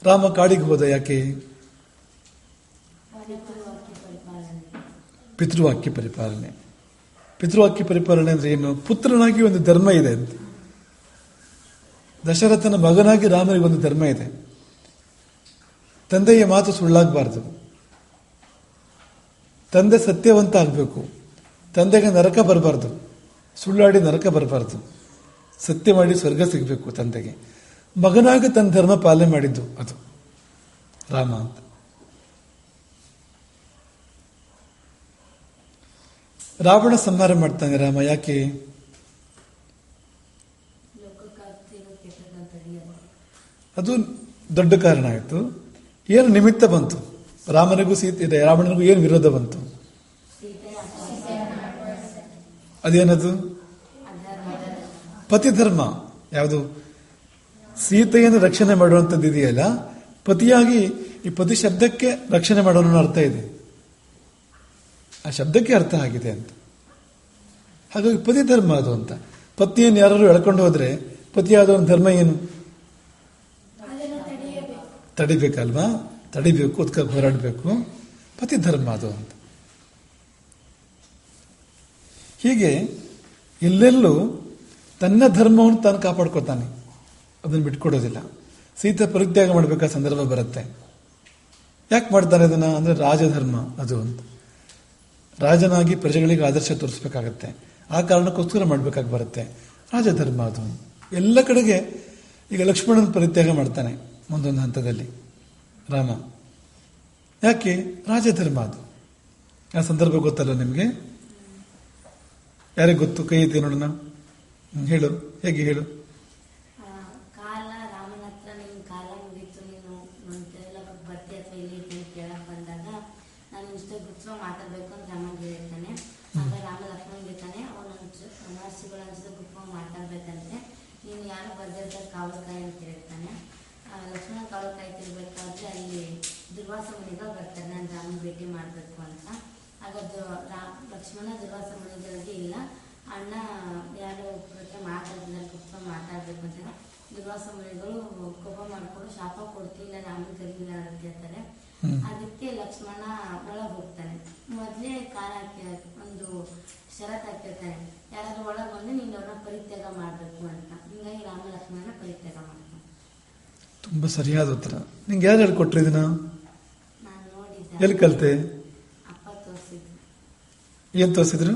ರಾಮ ಕಾಡಿಗೆ ಹೋದ ಯಾಕೆ? ಪಿತೃವಾಕ್ಯ ಪರಿಪಾಲನೆ. ಪಿತೃವಾಕ್ಯ ಪರಿಪಾಲನೆ ಅಂದ್ರೆ ಏನು? ಪುತ್ರನಾಗಿ ಒಂದು ಧರ್ಮ ಇದೆ ಅಂತ. ದಶರಥನ ಮಗನಾಗಿ ರಾಮನಿಗೆ ಒಂದು ಧರ್ಮ ಇದೆ. ತಂದೆಯ ಮಾತು ಸುಳ್ಳಾಗಬಾರ್ದು, ತಂದೆ ಸತ್ಯವಂತ ಆಗಬೇಕು, ತಂದೆಗೆ ನರಕ ಬರಬಾರ್ದು, ಸುಳ್ಳಾಡಿ ನರಕ ಬರಬಾರ್ದು, ಸತ್ಯ ಮಾಡಿ ಸ್ವರ್ಗ ಸಿಗಬೇಕು ತಂದೆಗೆ. ಮಗನಾಗಿ ತನ್ನ ಧರ್ಮ ಪಾಲನೆ ಮಾಡಿದ್ದು ಅದು ರಾಮ ಅಂತ. ರಾವಣ ಸಂಹಾರ ಮಾಡ್ತಾನೆ ರಾಮ. ಯಾಕೆ? ಅದು ದೊಡ್ಡ ಕಾರಣ ಆಯಿತು. ಏನು ನಿಮಿತ್ತ ಬಂತು? ರಾಮನಿಗೂ ರಾವಣನಿಗೂ ಏನು ವಿರೋಧ ಬಂತು? ಅದೇನದು? ಪತಿಧರ್ಮ. ಯಾವುದು? ಸೀತೆಯನ್ನು ರಕ್ಷಣೆ ಮಾಡುವಂಥದ್ದು ಇದೆಯಲ್ಲ, ಪತಿಯಾಗಿ ಈ ಪತಿ ಶಬ್ದಕ್ಕೆ ರಕ್ಷಣೆ ಮಾಡೋಣ ಅರ್ಥ ಇದೆ, ಆ ಶಬ್ದಕ್ಕೆ ಅರ್ಥ ಆಗಿದೆ ಅಂತ. ಹಾಗಾಗಿ ಪತಿ ಧರ್ಮ ಅದು ಅಂತ. ಪತ್ನಿಯನ್ನು ಯಾರು ಎಳ್ಕೊಂಡು ಹೋದ್ರೆ ಪತಿಯಾದವನ ಧರ್ಮ ಏನು? ತಡಿಬೇಕಲ್ವಾ? ತಡಿಬೇಕು, ಅದಕ್ಕಾಗಿ ಹೋರಾಡಬೇಕು. ಪತಿ ಧರ್ಮ ಅದು ಅಂತ. ಹೀಗೆ ಎಲ್ಲೆಲ್ಲೂ ತನ್ನ ಧರ್ಮವನ್ನು ತಾನು ಕಾಪಾಡ್ಕೊತಾನೆ, ಅದನ್ನು ಬಿಟ್ಕೊಡೋದಿಲ್ಲ. ಸೀತೆ ಪರಿತ್ಯಾಗ ಮಾಡಬೇಕಾದ ಸಂದರ್ಭ ಬರುತ್ತೆ. ಯಾಕೆ ಮಾಡ್ತಾರೆ ಅದನ್ನ ಅಂದ್ರೆ ರಾಜಧರ್ಮ ಅದು ಅಂತ. ರಾಜನಾಗಿ ಪ್ರಜೆಗಳಿಗೆ ಆದರ್ಶ ತೋರಿಸ್ಬೇಕಾಗತ್ತೆ, ಆ ಕಾರಣಕ್ಕೋಸ್ಕರ ಮಾಡ್ಬೇಕಾಗಿ ಬರುತ್ತೆ. ರಾಜಧರ್ಮ ಅದು. ಎಲ್ಲ ಕಡೆಗೆ ಈಗ ಲಕ್ಷ್ಮಣನ ಪರಿತ್ಯಾಗ ಮಾಡ್ತಾನೆ ಒಂದೊಂದು ಹಂತದಲ್ಲಿ ರಾಮ. ಯಾಕೆ? ರಾಜಧರ್ಮ ಅದು. ಆ ಸಂದರ್ಭ ಗೊತ್ತಲ್ಲ ನಿಮಗೆ? ಯಾರಿಗೆ ಗೊತ್ತು? ಕೈ ಐತಿ ನೋಡೋಣ, ಹೇಳು, ಹೇಗೆ ಹೇಳು? ಕಾಲ ರಾಮನ ಹತ್ರ ನಿನ್ ಕಾಲ ಮುಗಿತು, ನೀನು ಎಲ್ಲ ಬರ್ತಿ ಅಥವಾ ಇಲ್ಲಿ ಕೇಳಕ್ ಬಂದಾಗ ನಾನು ಇಷ್ಟೇ ಗುರುತ್ವ ಮಾತಾಡ್ಬೇಕು ಅಂತ ರಾಮನ್ಗೆ ಹೇಳ್ತಾನೆ. ಆಗ ರಾಮ ಲಕ್ಷ್ಮಣ್ ಹೇಳ್ತಾನೆ, ಅವನ ಮನಸ್ಸುಗಳ ಅನ್ಸಿದ ಗುರುತ್ವ ಮಾತಾಡ್ಬೇಕಂತೆ, ನೀನು ಯಾರು ಬರ್ದಿರ್ತಾರೆ ಕಾವಲಕಾಯಿ ಅಂತ ಹೇಳ್ತಾನೆ. ಲಕ್ಷ್ಮಣ ಕಾವಲು ಕಾಯ್ತಿರ್ಬೇಕಾದ್ರೆ ಅಲ್ಲಿ ದುರ್ವಾಸ ಮುನಿಗಳು ಬರ್ತಾರೆ, ನಾನು ರಾಮನ್ ಭೇಟಿ ಮಾಡ್ಬೇಕು ಅಂತ. ಆಗ ಲಕ್ಷ್ಮಣ ದುರ್ವಾಸ ಮುನಿಗಳಿಗೆ ಇಲ್ಲ, ಅಣ್ಣ ಯಾರು ಹತ್ರ ಮಾತಾಡ್ತಿದ್ದಾರೆ ಗುರುತ್ವ ಮಾತಾಡ್ಬೇಕು ಅಂತ. ದುರ್ವಾಸ ಮುನಿಗಳು ಕೋಪ ಮಾಡ್ಕೊಂಡು ಶಾಪ ಕೊಡ್ತಿಲ್ಲ, ರಾಮನ್ ಕರೀಲಿಲ್ಲ ಅಂತ ಹೇಳ್ತಾರೆ. ಅದಕ್ಕೆ ಲಕ್ಷ್ಮಣ ಒಳಗ್ ಹೋಗ್ತಾನೆ. ಮೊದ್ಲೇ ಕಾಲ ಹಾಕಿ ಒಂದು ಷರತ್ ಹಾಕಿರ್ತಾನೆ, ಯಾರಾದ್ರೂ ಒಳಗ್ ಬಂದು ನೀನು ಅವ್ರನ್ನ ಪರಿತ್ಯಾಗ ಮಾಡ್ಬೇಕು ಅಂತ. ಹಿಂಗಾಗಿ ರಾಮ ಲಕ್ಷ್ಮಣನ ಪರಿತ್ಯಾಗ ಮಾಡ್ತಾನೆ. ತುಂಬಾ ಸರಿಯಾದ ಉತ್ತರ. ನಿಂಗೆ ಯಾರು ಹೇಳ್ಕೊಟ್ರಿ ಇದನ್ನ? ನಾನು ನೋಡಿದ್ದೆ. ಎಲ್ಲಿ ಕಲ್ತೆ? ಅಪ್ಪ ತೋರಿಸಿದ್ರು. ಏನ್ ತೋರಿಸಿದ್ರು?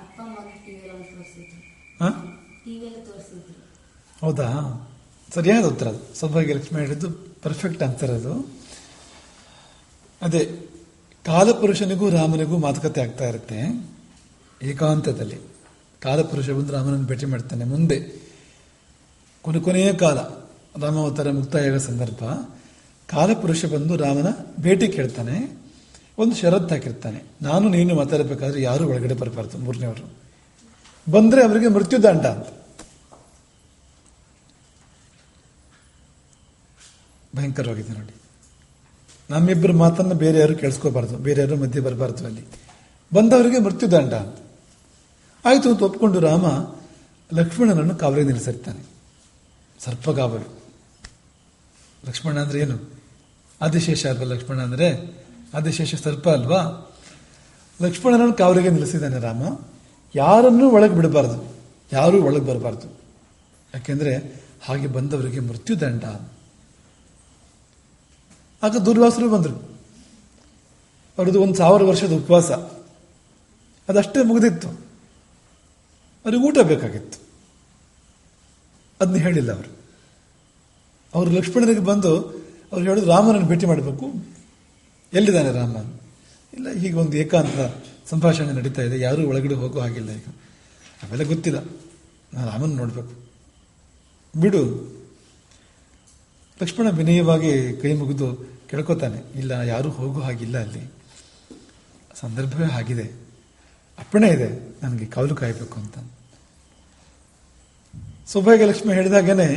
ಅಪ್ಪ ಮಗ ಟಿವಿಯಲ್ಲಿ ತೋರಿಸಿದ್ರು. ಹಾ, ಟಿವಿಯಲ್ಲಿ ತೋರಿಸಿದ್ರು. ಹೌದಾ? ಸರಿಯಾದ ಉತ್ತರ ಅದು. ಸೌಭಾಗ್ಯ ಲಕ್ಷ್ಮಿ ಹೇಳಿದ್ದು ಪರ್ಫೆಕ್ಟ್ ಆನ್ಸರ್ ಅದು. ಅದೇ ಕಾಲಪುರುಷನಿಗೂ ರಾಮನಿಗೂ ಮಾತುಕತೆ ಆಗ್ತಾ ಇರುತ್ತೆ ಏಕಾಂತದಲ್ಲಿ. ಕಾಲಪುರುಷ ಬಂದು ರಾಮನನ್ನು ಭೇಟಿ ಮಾಡ್ತಾನೆ. ಮುಂದೆ ಕೊನೆಯ ಕಾಲ ರಾಮಾವತಾರ ಮುಕ್ತಾಯದ ಸಂದರ್ಭ, ಕಾಲಪುರುಷ ಬಂದು ರಾಮನ ಭೇಟಿ ಕೇಳ್ತಾನೆ. ಒಂದು ಷರತ್ತು ಹಾಕಿರ್ತಾನೆ, ನಾನು ನೀನು ಮಾತಾಡಬೇಕಾದ್ರೆ ಯಾರು ಒಳಗಡೆ ಬರಬಾರ್ದು, ಮೂರನೇವರು ಬಂದ್ರೆ ಅವರಿಗೆ ಮೃತ್ಯುದಂಡ ಅಂತ. ಭಯಂಕರವಾಗಿದೆ ನೋಡಿ. ನಮ್ಮಿಬ್ಬರು ಮಾತನ್ನು ಬೇರೆ ಯಾರು ಕೇಳಿಸ್ಕೋಬಾರ್ದು, ಬೇರೆ ಯಾರು ಮಧ್ಯೆ ಬರಬಾರ್ದು, ಅಲ್ಲಿ ಬಂದವರಿಗೆ ಮೃತ್ಯುದಂಡ ಅಂತ. ಆಯ್ತು ಅಂತ ಒಪ್ಕೊಂಡು ರಾಮ ಲಕ್ಷ್ಮಣನನ್ನು ಕಾವಲಿಗೆ ನಿಲ್ಲಿಸಿರ್ತಾನೆ. ಸರ್ಪಗಾವಲು. ಲಕ್ಷ್ಮಣ ಅಂದ್ರೆ ಏನು? ಆದಿಶೇಷ ಅಲ್ವಾ ಲಕ್ಷ್ಮಣ ಅಂದ್ರೆ? ಆದಿಶೇಷ ಸರ್ಪ ಅಲ್ವಾ? ಲಕ್ಷ್ಮಣನನ್ನು ಕಾವಲಿಗೆ ನಿಲ್ಲಿಸಿದ್ದಾನೆ ರಾಮ. ಯಾರನ್ನೂ ಒಳಗೆ ಬಿಡಬಾರ್ದು, ಯಾರೂ ಒಳಗೆ ಬರಬಾರ್ದು. ಯಾಕೆಂದ್ರೆ ಹಾಗೆ ಬಂದವರಿಗೆ ಮೃತ್ಯುದಂಡ. ಆಗ ದುರ್ವಾಸರು ಬಂದರು. ಅವ್ರದ್ದು 1000 ವರ್ಷದ ಉಪವಾಸ, ಅದಷ್ಟೇ ಮುಗಿದಿತ್ತು. ಅವ್ರಿಗೆ ಊಟ ಬೇಕಾಗಿತ್ತು, ಅದನ್ನ ಹೇಳಿಲ್ಲ ಅವರು. ಅವರು ಲಕ್ಷ್ಮಣನಿಗೆ ಬಂದು ಅವ್ರು ಹೇಳಿದ್ರು, ರಾಮನನ್ನು ಭೇಟಿ ಮಾಡಬೇಕು, ಎಲ್ಲಿದ್ದಾನೆ ರಾಮ? ಇಲ್ಲ, ಹೀಗೆ ಒಂದು ಏಕಾಂತ ಸಂಭಾಷಣೆ ನಡೀತಾ ಇದೆ, ಯಾರೂ ಒಳಗಡೆ ಹೋಗೋ ಹಾಗಿಲ್ಲ. ಈಗ ಅವೆಲ್ಲ ಗೊತ್ತಿಲ್ಲ, ನಾನು ರಾಮನ ನೋಡಬೇಕು, ಬಿಡು. ಲಕ್ಷ್ಮಣ ವಿನಯವಾಗಿ ಕೈ ಮುಗಿದು ಕೇಳ್ಕೊತಾನೆ, ಇಲ್ಲ ಯಾರೂ ಹೋಗೋ ಹಾಗಿಲ್ಲ, ಅಲ್ಲಿ ಸಂದರ್ಭವೇ ಆಗಿದೆ, ಅಪ್ಪಣೆ ಇದೆ ನನಗೆ ಕಾವಲು ಕಾಯಬೇಕು ಅಂತ. ಸೌಭಾಗ್ಯ ಲಕ್ಷ್ಮಿ ಹೇಳಿದಾಗೇನೆ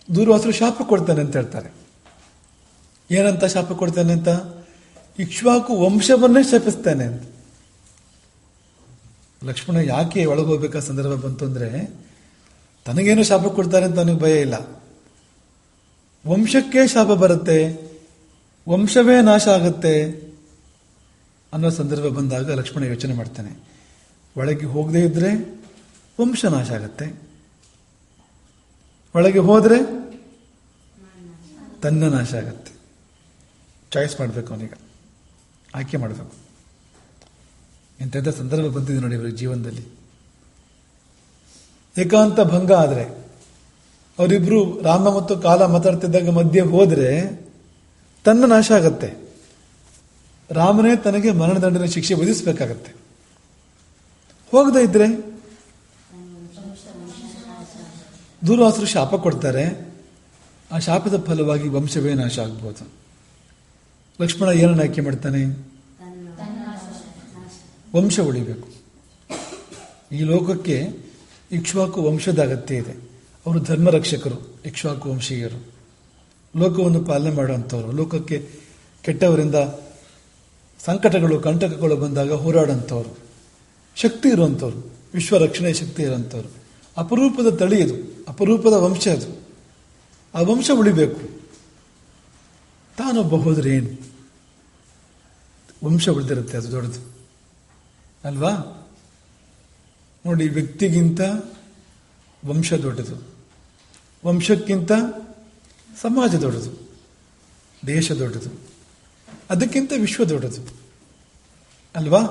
ದೂರ್ವಾಸರು ಶಾಪ ಕೊಡ್ತಾನೆ ಅಂತ ಹೇಳ್ತಾರೆ. ಏನಂತ ಶಾಪ ಕೊಡ್ತಾನೆ ಅಂತ? ಇಕ್ಷ್ವಾಕು ವಂಶವನ್ನೇ ಶಪಿಸ್ತಾನೆ ಅಂತ. ಲಕ್ಷ್ಮಣ ಯಾಕೆ ಒಳಗೋಗ್ಬೇಕಾದ ಸಂದರ್ಭ ಬಂತು ಅಂದ್ರೆ, ತನಗೇನು ಶಾಪ ಕೊಡ್ತಾರೆ ಅಂತ ಅವನಿಗೆ ಭಯ ಇಲ್ಲ, ವಂಶಕ್ಕೆ ಶಾಪ ಬರುತ್ತೆ, ವಂಶವೇ ನಾಶ ಆಗುತ್ತೆ ಅನ್ನೋ ಸಂದರ್ಭ ಬಂದಾಗ ಲಕ್ಷ್ಮಣ ಯೋಚನೆ ಮಾಡ್ತಾನೆ, ಒಳಗೆ ಹೋಗದೇ ಇದ್ರೆ ವಂಶ ನಾಶ ಆಗತ್ತೆ, ಒಳಗೆ ಹೋದ್ರೆ ತನ್ನ ನಾಶ ಆಗತ್ತೆ. ಚಾಯ್ಸ್ ಮಾಡಬೇಕು, ಅವನೀಗ ಆಯ್ಕೆ ಮಾಡಬೇಕು. ಎಂತೆಂಥ ಸಂದರ್ಭ ಬಂದಿದೆ ನೋಡಿ ಇವರ ಜೀವನದಲ್ಲಿ. ಏಕಾಂತ ಭಂಗ ಆದ್ರೆ, ಅವರಿಬ್ರು ರಾಮ ಮತ್ತು ಕಾಲ ಮಾತಾಡ್ತಿದ್ದಾಗ ಮಧ್ಯೆ ಹೋದ್ರೆ ತನ್ನ ನಾಶ ಆಗತ್ತೆ, ರಾಮನೇ ತನಗೆ ಮರಣದಂಡನೆ ಶಿಕ್ಷೆ ವಿಧಿಸಬೇಕಾಗತ್ತೆ. ಹೋಗದೇ ಇದ್ರೆ ದೂರ್ವಾಸರು ಶಾಪ ಕೊಡ್ತಾರೆ, ಆ ಶಾಪದ ಫಲವಾಗಿ ವಂಶವೇ ನಾಶ ಆಗ್ಬೋದು. ಲಕ್ಷ್ಮಣ ಏನನ್ನು ಆಯ್ಕೆ ಮಾಡ್ತಾನೆ? ವಂಶ ಉಳಿಬೇಕು. ಈ ಲೋಕಕ್ಕೆ ಇಕ್ಷ್ವಾಕು ವಂಶದ ಅಗತ್ಯ ಇದೆ. ಅವರು ಧರ್ಮರಕ್ಷಕರು, ಇಕ್ಷ್ವಾಕು ವಂಶೀಯರು, ಲೋಕವನ್ನು ಪಾಲನೆ ಮಾಡುವಂಥವ್ರು, ಲೋಕಕ್ಕೆ ಕೆಟ್ಟವರಿಂದ ಸಂಕಟಗಳು ಕಂಟಕಗಳು ಬಂದಾಗ ಹೋರಾಡುವಂಥವ್ರು, ಶಕ್ತಿ ಇರುವಂಥವ್ರು, ವಿಶ್ವ ರಕ್ಷಣೆ ಶಕ್ತಿ ಇರುವಂಥವ್ರು. ಅಪರೂಪದ ತಳಿ ಇದು, ಅಪರೂಪದ ವಂಶ ಅದು. ಆ ವಂಶ ಉಳಿಬೇಕು. ತಾನೊಬ್ಬ ಹೋದ್ರೆ ಏನು? ವಂಶ ಉಳಿದಿರುತ್ತೆ, ಅದು ದೊಡ್ಡದು ಅಲ್ವಾ? ನೋಡಿ, ವ್ಯಕ್ತಿಗಿಂತ ವಂಶ ದೊಡ್ಡದು, ವಂಶಕ್ಕಿಂತ ಸಮಾಜ ದೊಡ್ಡದು, ದೇಶ ದೊಡ್ಡದು, ಅದಕ್ಕಿಂತ ವಿಶ್ವ ದೊಡ್ಡದು ಅಲ್ವಾ?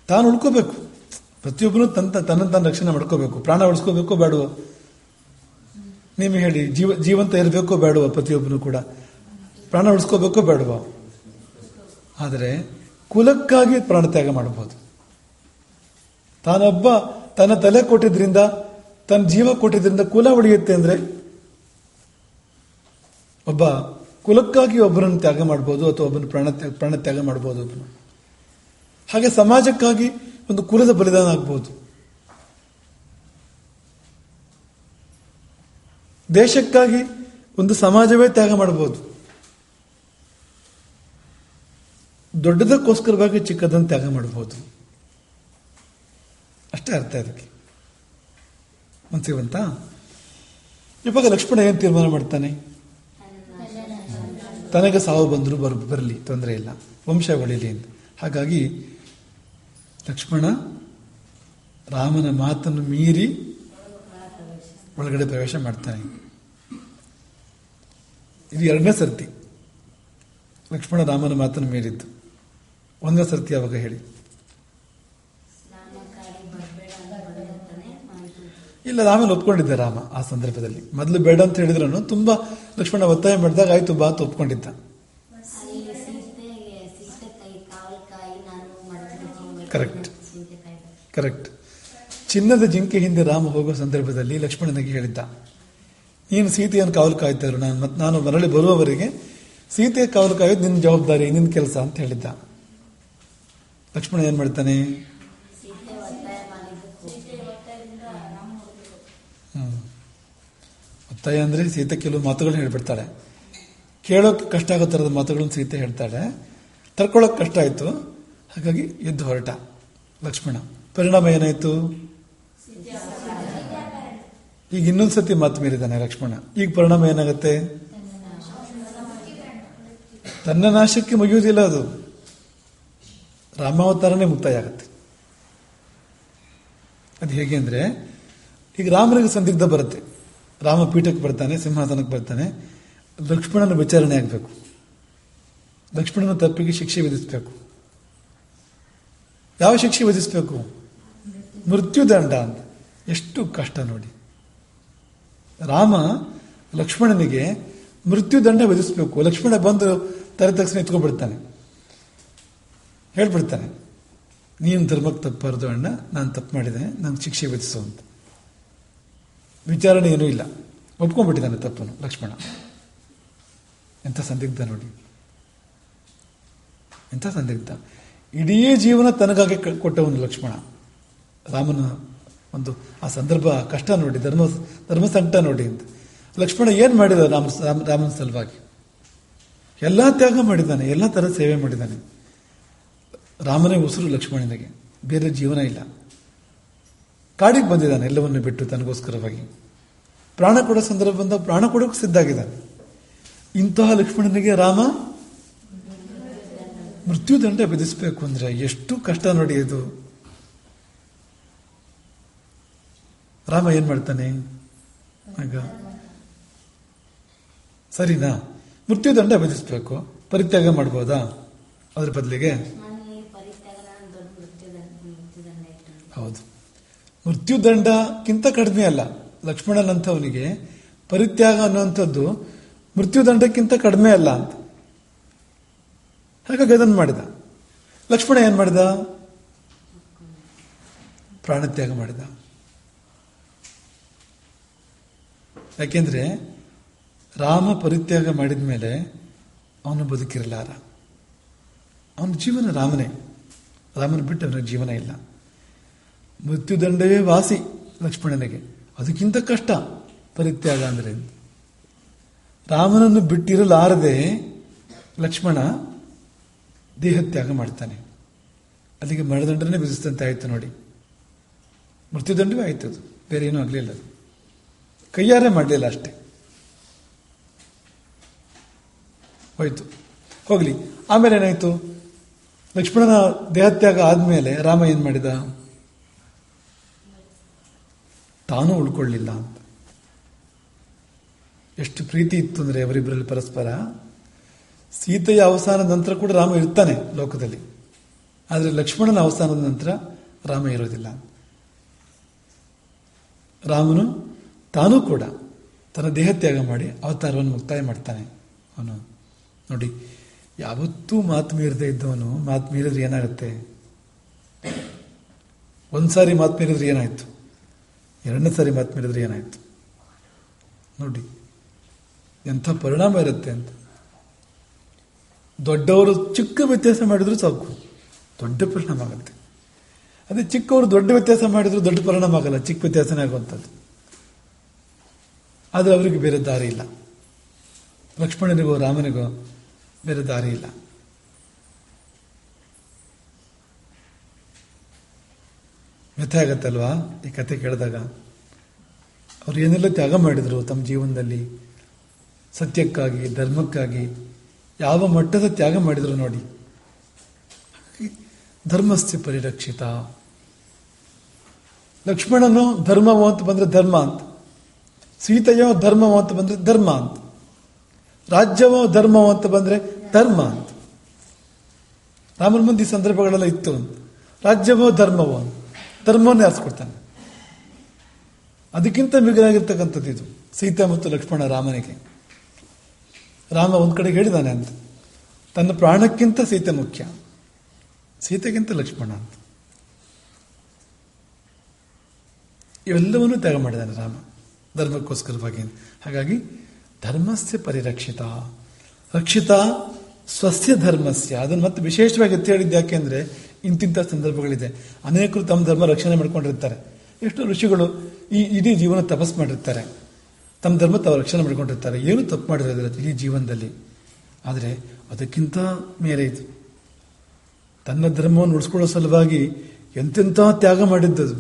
ತಾನು ಉಳ್ಕೋಬೇಕು, ಪ್ರತಿಯೊಬ್ಬರು ತನ್ನ ರಕ್ಷಣೆ ಮಾಡ್ಕೋಬೇಕು. ಪ್ರಾಣ ಉಳಿಸ್ಕೋಬೇಕೋ ಬೇಡವೋ ನೀವು ಹೇಳಿ? ಜೀವಂತ ಇರಬೇಕೋ ಬೇಡವೋ? ಪ್ರತಿಯೊಬ್ಬನು ಕೂಡ ಪ್ರಾಣ ಉಳಿಸ್ಕೋಬೇಕೋ ಬೇಡವೋ? ಆದರೆ ಕುಲಕ್ಕಾಗಿ ಪ್ರಾಣ ತ್ಯಾಗ ಮಾಡಬಹುದು. ತಾನೊಬ್ಬ ತನ್ನ ತಲೆ ಕೊಟ್ಟಿದ್ರಿಂದ, ತನ್ನ ಜೀವ ಕೊಟ್ಟಿದ್ರಿಂದ ಕುಲ ಉಳಿಯುತ್ತೆ ಅಂದ್ರೆ ಒಬ್ಬ ಕುಲಕ್ಕಾಗಿ ಒಬ್ಬರನ್ನು ತ್ಯಾಗ ಮಾಡಬಹುದು, ಅಥವಾ ಒಬ್ಬನ ಪ್ರಾಣ ತ್ಯಾಗ ಮಾಡಬಹುದು ಒಬ್ಬನು. ಹಾಗೆ ಸಮಾಜಕ್ಕಾಗಿ ಒಂದು ಕುಲದ ಬಲಿದಾನ ಆಗ್ಬಹುದು, ದೇಶಕ್ಕಾಗಿ ಒಂದು ಸಮಾಜವೇ ತ್ಯಾಗ ಮಾಡಬಹುದು. ದೊಡ್ಡದಕ್ಕೋಸ್ಕರವಾಗಿ ಚಿಕ್ಕದನ್ನು ತ್ಯಾಗ ಮಾಡಬಹುದು. ಅಷ್ಟೇ ಅರ್ಥ ಅದಕ್ಕೆ. ಮನ್ಸಿವಂತ ಇವಾಗ ಲಕ್ಷ್ಮಣ ಏನ್ ತೀರ್ಮಾನ ಮಾಡ್ತಾನೆ? ತನಗೆ ಸಾವು ಬಂದರೂ ಬರಲಿ, ತೊಂದರೆ ಇಲ್ಲ, ವಂಶ ಉಳಿಲಿ ಅಂತ. ಹಾಗಾಗಿ ಲಕ್ಷ್ಮಣ ರಾಮನ ಮಾತನ್ನು ಮೀರಿ ಒಳಗಡೆ ಪ್ರವೇಶ ಮಾಡ್ತಾನೆ. ಇದು ಎರಡನೇ ಸರ್ತಿ ಲಕ್ಷ್ಮಣ ರಾಮನ ಮಾತನ್ನು ಮೀರಿದ್ದು. ಒಂದನೇ ಸರ್ತಿ ಅವಾಗ ಹೇಳಿ. ಇಲ್ಲ, ಆಮೇಲೆ ಒಪ್ಕೊಂಡಿದ್ದ ರಾಮ. ಆ ಸಂದರ್ಭದಲ್ಲಿ ಮೊದಲು ಬೇಡ ಅಂತ ಹೇಳಿದ್ರು ತುಂಬಾ ಲಕ್ಷ್ಮಣ ಒತ್ತಾಯ ಮಾಡಿದಾಗ ಆಯ್ತು ಬಾ ಅಂತ ಒಪ್ಕೊಂಡಿದ್ದ. Correct correct. ಚಿನ್ನದ ಜಿಂಕೆ ಹಿಂದೆ ರಾಮ ಹೋಗೋ ಸಂದರ್ಭದಲ್ಲಿ ಲಕ್ಷ್ಮಣನಿಗೆ ಹೇಳಿದ್ದ, ನೀನು ಸೀತೆಯನ್ನು ಕಾವಲು ಕಾಯ್ತಾ ಇರು, ನಾನು ಮರಳಿ ಬರುವವರೆಗೆ ಸೀತೆ ಕಾವಲು ಕಾಯೋದು ನಿನ್ನ ಜವಾಬ್ದಾರಿ, ನಿನ್ನ ಕೆಲಸ ಅಂತ ಹೇಳಿದ್ದ. ಲಕ್ಷ್ಮಣ ಏನ್ ಮಾಡ್ತಾನೆ? ಒತ್ತಾಯ ಅಂದ್ರೆ ಸೀತೆ ಕೆಲವು ಮಾತುಗಳನ್ನ ಹೇಳ್ಬಿಡ್ತಾಳೆ, ಕೇಳೋಕೆ ಕಷ್ಟ ಆಗೋ ತರದ ಮಾತುಗಳನ್ನು ಸೀತೆ ಹೇಳ್ತಾಳೆ, ತರ್ಕೊಳ್ಳೋಕೆ ಕಷ್ಟ ಆಯ್ತು. ಹಾಗಾಗಿ ಎದ್ದು ಹೊರಟ ಲಕ್ಷ್ಮಣ. ಪರಿಣಾಮ ಏನಾಯ್ತು? ಈಗ ಇನ್ನೊಂದ್ಸತಿ ಮಾತು ಮೀರಿದ್ದಾನೆ ಲಕ್ಷ್ಮಣ. ಈಗ ಪರಿಣಾಮ ಏನಾಗುತ್ತೆ? ತನ್ನ ನಾಶಕ್ಕೆ ಮುಗಿಯುವುದಿಲ್ಲ, ಅದು ರಾಮಾವತಾರನೇ ಮುಕ್ತಾಯ ಆಗುತ್ತೆ. ಅದು ಹೇಗೆ ಅಂದ್ರೆ, ಈಗ ರಾಮನಿಗೆ ಸಂದಿಗ್ಧ ಬರುತ್ತೆ, ರಾಮ ಪೀಠಕ್ಕೆ ಬರ್ತಾನೆ, ಸಿಂಹಾಸನಕ್ಕೆ ಬರ್ತಾನೆ, ಲಕ್ಷ್ಮಣನ ವಿಚಾರಣೆ ಆಗಬೇಕು, ಲಕ್ಷ್ಮಣನ ತಪ್ಪಿಗೆ ಶಿಕ್ಷೆ ವಿಧಿಸಬೇಕು. ಯಾವ ಶಿಕ್ಷೆ ವಿಧಿಸಬೇಕು? ಮೃತ್ಯುದಂಡ ಅಂತ. ಎಷ್ಟು ಕಷ್ಟ ನೋಡಿ. ರಾಮ ಲಕ್ಷ್ಮಣನಿಗೆ ಮೃತ್ಯುದಂಡ ವಿಧಿಸಬೇಕು. ಲಕ್ಷ್ಮಣ ಬಂದು ತಲೆ ತಕ್ಷಣ ಎತ್ಕೊಂಡ್ಬಿಡ್ತಾನೆ, ಹೇಳ್ಬಿಡ್ತಾನೆ, ನೀನು ಧರ್ಮಕ್ಕೆ ತಪ್ಪಾರ್ದು ಅಣ್ಣ, ನಾನು ತಪ್ಪು ಮಾಡಿದ್ದೇನೆ, ನಂಗೆ ಶಿಕ್ಷೆ ವಿಧಿಸು ಅಂತ. ವಿಚಾರಣೆ ಏನೂ ಇಲ್ಲ, ಒಪ್ಕೊಂಡ್ಬಿಟ್ಟಿದ್ದಾನೆ ತಪ್ಪನು ಲಕ್ಷ್ಮಣ. ಎಂಥ ಸಂದಿಗ್ಧ ನೋಡಿ, ಎಂಥ ಸಂದಿಗ್ಧ. ಇಡೀ ಜೀವನ ತನಗಾಗಿ ಕೊಟ್ಟವನು ಲಕ್ಷ್ಮಣ. ರಾಮನ ಒಂದು ಆ ಸಂದರ್ಭ ಕಷ್ಟ ನೋಡಿ, ಧರ್ಮ ಸಂಕಟ ನೋಡಿ ಅಂತ. ಲಕ್ಷ್ಮಣ ಏನ್ ಮಾಡಿದ ರಾಮನ ಸಲುವಾಗಿ? ಎಲ್ಲಾ ತ್ಯಾಗ ಮಾಡಿದ್ದಾನೆ, ಎಲ್ಲ ತರ ಸೇವೆ ಮಾಡಿದ್ದಾನೆ. ರಾಮನೇ ಉಸಿರು ಲಕ್ಷ್ಮಣನಿಗೆ, ಬೇರೆ ಜೀವನ ಇಲ್ಲ. ಕಾಡಿಗೆ ಬಂದಿದ್ದಾನೆ ಎಲ್ಲವನ್ನು ಬಿಟ್ಟು ತನಗೋಸ್ಕರವಾಗಿ. ಪ್ರಾಣ ಕೊಡೋ ಸಂದರ್ಭ ಬಂದಾಗ ಪ್ರಾಣ ಕೊಡೋಕೆ ಸಿದ್ಧಾಗಿದ್ದಾನೆ. ಇಂತಹ ಲಕ್ಷ್ಮಣನಿಗೆ ರಾಮ ಮೃತ್ಯುದಂಡ ವಿಧಿಸಬೇಕು ಅಂದ್ರೆ ಎಷ್ಟು ಕಷ್ಟ ನೋಡಿ ಇದು. ರಾಮ ಏನ್ ಮಾಡ್ತಾನೆ ಆಗ? ಸರಿನಾ? ಮೃತ್ಯುದಂಡ ವಿಧಿಸಬೇಕು, ಪರಿತ್ಯಾಗ ಮಾಡ್ಬೋದಾ? ಅದ್ರ ಬದಲಿಗೆ ಹೌದು, ಮೃತ್ಯುದಂಡಕ್ಕಿಂತ ಕಡಿಮೆ ಅಲ್ಲ. ಲಕ್ಷ್ಮಣನಂಥವನಿಗೆ ಪರಿತ್ಯಾಗ ಅನ್ನುವಂಥದ್ದು ಮೃತ್ಯುದಂಡಕ್ಕಿಂತ ಕಡಿಮೆ ಅಲ್ಲ ಅಂತ. ಹಾಗಾಗಿ ಅದನ್ನು ಮಾಡಿದ. ಲಕ್ಷ್ಮಣ ಏನ್ ಮಾಡಿದ? ಪ್ರಾಣತ್ಯಾಗ ಮಾಡಿದ. ಯಾಕೆಂದ್ರೆ ರಾಮ ಪರಿತ್ಯಾಗ ಮಾಡಿದ ಮೇಲೆ ಅವನು ಬದುಕಿರಲಾರ. ಅವನ ಜೀವನ ರಾಮನೇ, ರಾಮನ ಬಿಟ್ಟು ಅವನ ಜೀವನ ಇಲ್ಲ. ಮೃತ್ಯುದಂಡವೇ ವಾಸಿ ಲಕ್ಷ್ಮಣನಿಗೆ, ಅದಕ್ಕಿಂತ ಕಷ್ಟ ಪರಿತ್ಯಾಗ ಅಂದ್ರೆ. ರಾಮನನ್ನು ಬಿಟ್ಟಿರಲಾರದೆ ಲಕ್ಷ್ಮಣ ದೇಹತ್ಯಾಗ ಮಾಡ್ತಾನೆ. ಅಲ್ಲಿಗೆ ಮರಣದಂಡನೆ ವಿಧಿಸಿದಂತೆ ಆಯ್ತು ನೋಡಿ. ಮೃತ್ಯುದಂಡವೇ ಆಯ್ತು, ಅದು ಬೇರೆ ಏನೂ ಆಗಲಿಲ್ಲ. ಅದು ಕೈಯಾರೆ ಮಾಡಲಿಲ್ಲ, ಅಷ್ಟೇ ಹೋಯ್ತು. ಹೋಗ್ಲಿ, ಆಮೇಲೆ ಏನಾಯ್ತು? ಲಕ್ಷ್ಮಣನ ದೇಹತ್ಯಾಗ ಆದ್ಮೇಲೆ ರಾಮ ಏನ್ ಮಾಡಿದ? ತಾನೂ ಉಳ್ಕೊಳ್ಳಿಲ್ಲ ಅಂತ. ಎಷ್ಟು ಪ್ರೀತಿ ಇತ್ತು ಅಂದ್ರೆ ಅವರಿಬ್ಬರಲ್ಲಿ ಪರಸ್ಪರ. ಸೀತೆಯ ಅವಸಾನದ ನಂತರ ಕೂಡ ರಾಮ ಇರ್ತಾನೆ ಲೋಕದಲ್ಲಿ, ಆದರೆ ಲಕ್ಷ್ಮಣನ ಅವಸಾನದ ನಂತರ ರಾಮ ಇರೋದಿಲ್ಲ. ರಾಮನು ತಾನೂ ಕೂಡ ತನ್ನ ದೇಹತ್ಯಾಗ ಮಾಡಿ ಅವತಾರವನ್ನು ಮುಕ್ತಾಯ ಮಾಡ್ತಾನೆ. ಅವನು ನೋಡಿ, ಯಾವತ್ತೂ ಮಾತು ಮೀರದೆ ಇದ್ದವನು ಮಾತು ಮೀರಿದ್ರೆ ಏನಾಗುತ್ತೆ? ಒಂದ್ಸಾರಿ ಮಾತು ಮೀರಿದ್ರೆ ಏನಾಯ್ತು? ಎರಡನೇ ಸಾರಿ ಮಾತು ಮೀರಿದ್ರೆ ಏನಾಯ್ತು? ನೋಡಿ ಎಂಥ ಪರಿಣಾಮ ಇರುತ್ತೆ ಅಂತ. ದೊಡ್ಡವರು ಚಿಕ್ಕ ವ್ಯತ್ಯಾಸ ಮಾಡಿದ್ರು ಸಾಕು, ದೊಡ್ಡ ಪರಿಣಾಮ ಆಗುತ್ತೆ. ಅದೇ ಚಿಕ್ಕವರು ದೊಡ್ಡ ವ್ಯತ್ಯಾಸ ಮಾಡಿದ್ರು ದೊಡ್ಡ ಪರಿಣಾಮ ಆಗಲ್ಲ, ಚಿಕ್ಕ ವ್ಯತ್ಯಾಸನೇ ಆಗುವಂಥದ್ದು. ಆದರೆ ಅವರಿಗೆ ಬೇರೆ ದಾರಿ ಇಲ್ಲ. ಲಕ್ಷ್ಮಣನಿಗೋ ರಾಮನಿಗೋ ಬೇರೆ ದಾರಿ ಇಲ್ಲ. ವ್ಯಥೆ ಆಗತ್ತಲ್ವಾ ಈ ಕಥೆ ಕೇಳಿದಾಗ? ಅವ್ರು ಏನೆಲ್ಲ ತ್ಯಾಗ ಮಾಡಿದ್ರು ತಮ್ಮ ಜೀವನದಲ್ಲಿ, ಸತ್ಯಕ್ಕಾಗಿ, ಧರ್ಮಕ್ಕಾಗಿ ಯಾವ ಮಟ್ಟದ ತ್ಯಾಗ ಮಾಡಿದ್ರು ನೋಡಿ. ಧರ್ಮಸ್ಥೆ ಪರಿರಕ್ಷಿತ. ಲಕ್ಷ್ಮಣನು ಧರ್ಮವೋ ಅಂತ ಬಂದ್ರೆ ಧರ್ಮ ಅಂತ, ಸೀತೆಯೋ ಧರ್ಮವೋ ಅಂತ ಬಂದ್ರೆ ಧರ್ಮ ಅಂತ, ರಾಜ್ಯವೋ ಧರ್ಮವೋ ಅಂತ ಬಂದ್ರೆ ಧರ್ಮ ಅಂತ. ರಾಮನ ಮುಂದೆ ಈ ಸಂದರ್ಭಗಳೆಲ್ಲ ಇತ್ತು ಅಂತ. ರಾಜ್ಯವೋ ಧರ್ಮವೋ ಅಂತ ಧರ್ಮವನ್ನೇ ಆರಿಸ್ಕೊಡ್ತಾನೆ. ಅದಕ್ಕಿಂತ ಮಿಗಿಲಾಗಿರ್ತಕ್ಕಂಥದ್ದು ಇದು ಸೀತೆ ಮತ್ತು ಲಕ್ಷ್ಮಣ ರಾಮನಿಗೆ. ರಾಮ ಒಂದ್ ಕಡೆಗೆ ಹೇಳಿದಾನೆ ಅಂತ, ತನ್ನ ಪ್ರಾಣಕ್ಕಿಂತ ಸೀತೆ ಮುಖ್ಯ, ಸೀತೆಗಿಂತ ಲಕ್ಷ್ಮಣ ಅಂತ. ಇವೆಲ್ಲವನ್ನೂ ತ್ಯಾಗ ಮಾಡಿದಾನೆ ರಾಮ ಧರ್ಮಕ್ಕೋಸ್ಕರವಾಗಿ. ಹಾಗಾಗಿ ಧರ್ಮಸ್ಯ ಪರಿರಕ್ಷಿತ, ರಕ್ಷಿತ ಸ್ವಸ್ಯ ಧರ್ಮಸ್ಯ. ಅದನ್ನು ಮತ್ತೆ ವಿಶೇಷವಾಗಿ ಎತ್ತಿ ಹೇಳಿದ್ದು ಯಾಕೆಂದ್ರೆ ಇಂತಿಂಥ ಸಂದರ್ಭಗಳಿದೆ. ಅನೇಕರು ತಮ್ಮ ಧರ್ಮ ರಕ್ಷಣೆ ಮಾಡ್ಕೊಂಡಿರ್ತಾರೆ. ಎಷ್ಟೋ ಋಷಿಗಳು ಈ ಇಡೀ ಜೀವನ ತಪಸ್ ಮಾಡಿರ್ತಾರೆ, ತಮ್ಮ ಧರ್ಮ ತಾವು ರಕ್ಷಣೆ ಮಾಡ್ಕೊಂಡಿರ್ತಾರೆ, ಏನು ತಪ್ಪು ಮಾಡಿರೋದಿಲ್ಲ ಈ ಜೀವನದಲ್ಲಿ. ಆದರೆ ಅದಕ್ಕಿಂತ ಮೇಲೆ ಇದು ತನ್ನ ಧರ್ಮವನ್ನು ಉಳಿಸ್ಕೊಳ್ಳೋ ಸಲುವಾಗಿ ಎಂತೆಂಥ ತ್ಯಾಗ ಮಾಡಿದ್ದದು.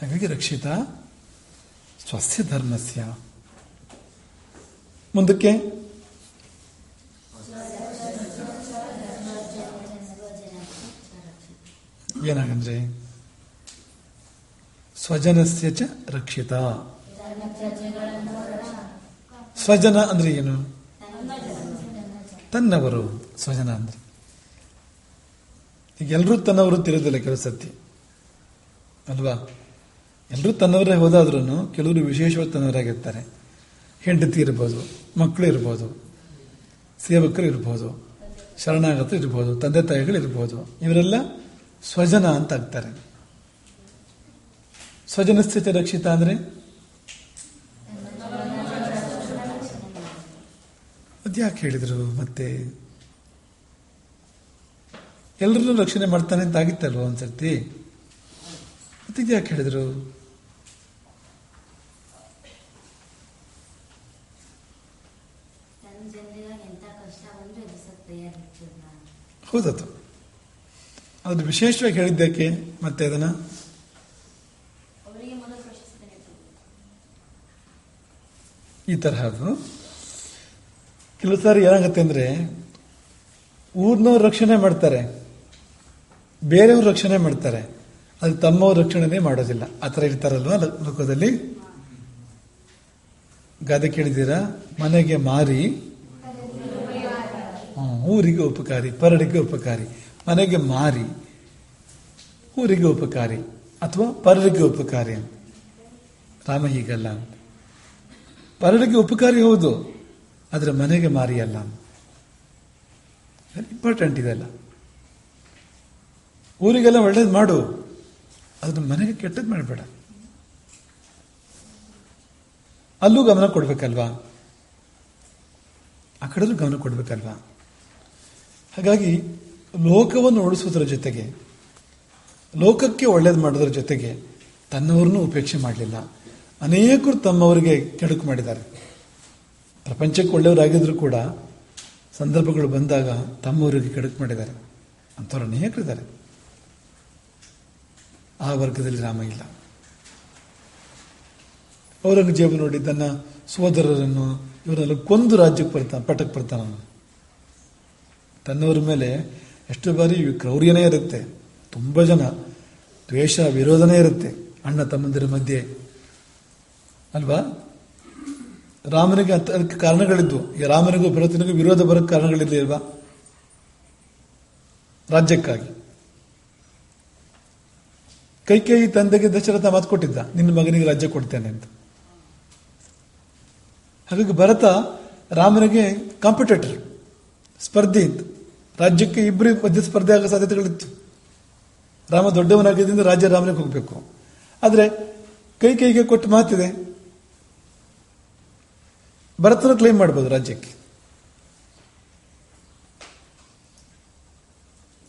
ಹಾಗಾಗಿ ರಕ್ಷಿತ ಸ್ವಸ್ಯ ಧರ್ಮಸ್ಯ. ಮುಂದಕ್ಕೆ ಏನಾಗಂದ್ರೆ ಸ್ವಜನಸ್ಯ ಚ ರಕ್ಷಿತ. ಸ್ವಜನ ಅಂದ್ರೆ ಏನು? ತನ್ನವರು. ಸ್ವಜನ ಅಂದ್ರೆ ಈಗ ಎಲ್ಲರೂ ತನ್ನವರು ತಿರೋದಿಲ್ಲ ಕೆಲವು ಸತಿ ಅಲ್ವಾ? ಎಲ್ಲರೂ ತನ್ನವರೇ ಹೋದಾದ್ರೂ ಕೆಲವರು ವಿಶೇಷವಾಗಿ ತನ್ನವರಾಗಿರ್ತಾರೆ. ಹೆಂಡತಿ ಇರ್ಬೋದು, ಮಕ್ಕಳು ಇರ್ಬೋದು, ಸೇವಕರು ಇರ್ಬೋದು, ಶರಣಾಗತರು ಇರ್ಬೋದು, ತಂದೆ ತಾಯಿಗಳು ಇರ್ಬೋದು. ಇವರೆಲ್ಲ ಸ್ವಜನ ಅಂತ ಆಗ್ತಾರೆ. ಸ್ವಜನಸ್ಥಿತಿ ರಕ್ಷಿತ ಅಂದ್ರೆ ಅದ್ಯಾಕೆ ಹೇಳಿದ್ರು? ಮತ್ತೆ ಎಲ್ಲರನ್ನೂ ರಕ್ಷಣೆ ಮಾಡ್ತಾನೆ ಅಂತ ಆಗಿತ್ತಲ್ವ ಒಂದ್ಸರ್ತಿ, ಮತ್ತೆ ಇದ್ಯಾಕೆ ಹೇಳಿದ್ರು? ಹೌದದು, ಅದು ವಿಶೇಷವಾಗಿ ಹೇಳಿದ್ದಕ್ಕೆ ಮತ್ತೆ ಅದನ್ನ ಈ ತರಹದ್ದು. ಕೆಲವು ಸಾರಿ ಏನಾಗುತ್ತೆ ಅಂದ್ರೆ ಊರ್ನವ್ರು ರಕ್ಷಣೆ ಮಾಡ್ತಾರೆ, ಬೇರೆಯವ್ರು ರಕ್ಷಣೆ ಮಾಡ್ತಾರೆ, ಅದು ತಮ್ಮವ್ರ ರಕ್ಷಣೆನೇ ಮಾಡೋದಿಲ್ಲ. ಆ ಥರ ಇರ್ತಾರಲ್ವಾ ಲೋಕದಲ್ಲಿ. ಗಾದೆ ಕೇಳಿದ್ದೀರಾ? ಮನೆಗೆ ಮಾರಿ ಊರಿಗೆ ಉಪಕಾರಿ, ಪರಡಿಗೆ ಉಪಕಾರಿ. ಮನೆಗೆ ಮಾರಿ ಊರಿಗೆ ಉಪಕಾರಿ ಅಥವಾ ಪರಡಿಗೆ ಉಪಕಾರಿ ಅಂತ. ರಾಮ ಹೀಗಲ್ಲ. ಪರಡಿಗೆ ಉಪಕಾರಿ ಹೌದು, ಆದರೆ ಮನೆಗೆ ಮಾರಿ ಅಲ್ಲ. ಇಂಪಾರ್ಟೆಂಟ್ ಇದೆಲ್ಲ. ಊರಿಗೆಲ್ಲ ಒಳ್ಳೇದು ಮಾಡು, ಅದನ್ನ ಮನೆಗೆ ಕೆಟ್ಟದ್ದು ಮಾಡಬೇಡ. ಅಲ್ಲೂ ಗಮನ ಕೊಡ್ಬೇಕಲ್ವಾ, ಆ ಕಡೆಲ್ಲೂ ಗಮನ ಕೊಡ್ಬೇಕಲ್ವಾ. ಹಾಗಾಗಿ ಲೋಕವನ್ನು ಉಳಿಸೋದ್ರ ಜೊತೆಗೆ, ಲೋಕಕ್ಕೆ ಒಳ್ಳೇದು ಮಾಡೋದ್ರ ಜೊತೆಗೆ ತನ್ನವರನ್ನು ಉಪೇಕ್ಷೆ ಮಾಡಲಿಲ್ಲ. ಅನೇಕರು ತಮ್ಮವರಿಗೆ ಕೆಡುಕು ಮಾಡಿದ್ದಾರೆ. ಪ್ರಪಂಚಕ್ಕೆ ಒಳ್ಳೆಯವರಾಗಿದ್ರು ಕೂಡ ಸಂದರ್ಭಗಳು ಬಂದಾಗ ತಮ್ಮವರಿಗೆ ಕೆಡುಕು ಮಾಡಿದ್ದಾರೆ. ಅಂಥವ್ರು ಅನೇಕರಿದ್ದಾರೆ. ಆ ವರ್ಗದಲ್ಲಿ ರಾಮ ಇಲ್ಲ. ಔರಂಗಜೇಬು ನೋಡಿ ತನ್ನ ಸೋದರರನ್ನು ಇವರೆಲ್ಲ ಕೊಂದು ರಾಜ್ಯಕ್ಕೆ ಪಟ್ಟಕ್ಕೆ ಬರ್ತಾನ. ತನ್ನವರ ಮೇಲೆ ಎಷ್ಟು ಬಾರಿ ಕ್ರೌರ್ಯನೇ ಇರುತ್ತೆ, ತುಂಬ ಜನ ದ್ವೇಷ ವಿರೋಧನೇ ಇರುತ್ತೆ ಅಣ್ಣ ತಮ್ಮಂದಿರ ಮಧ್ಯೆ ಅಲ್ವಾ. ರಾಮನಿಗೆ ಅದಕ್ಕೆ ಕಾರಣಗಳಿದ್ವು. ಈ ರಾಮನಿಗೂ ಭರತನಿಗೂ ವಿರೋಧ ಬರೋಕ್ಕೆ ಕಾರಣಗಳಿರ್ಲಿಲ್ವಾ? ರಾಜ್ಯಕ್ಕಾಗಿ ಕೈಕೇಯಿ ತಂದೆಗೆ ದಶರಥ ಮಾತು ಕೊಟ್ಟಿದ್ದ, ನಿನ್ನ ಮಗನಿಗೆ ರಾಜ್ಯ ಕೊಡ್ತೇನೆ ಅಂತ. ಹಾಗಾಗಿ ಭರತ ರಾಮನಿಗೆ ಕಾಂಪಿಟೇಟರ್, ಸ್ಪರ್ಧಿ ಇತ್ತು. ರಾಜ್ಯಕ್ಕೆ ಇಬ್ಬರು ಮಧ್ಯೆ ಸ್ಪರ್ಧೆ ಆಗೋ ಸಾಧ್ಯತೆಗಳಿತ್ತು. ರಾಮ ದೊಡ್ಡವನಾಗಿದ್ದರಿಂದ ರಾಜ್ಯ ರಾಮನಿಗೆ ಹೋಗಬೇಕು. ಆದರೆ ಕೈಕೇಯಿಗೆ ಕೊಟ್ಟು ಮಾತಿದೆ, ಭರತನ ಕ್ಲೈಮ್ ಮಾಡ್ಬೋದು ರಾಜ್ಯಕ್ಕೆ.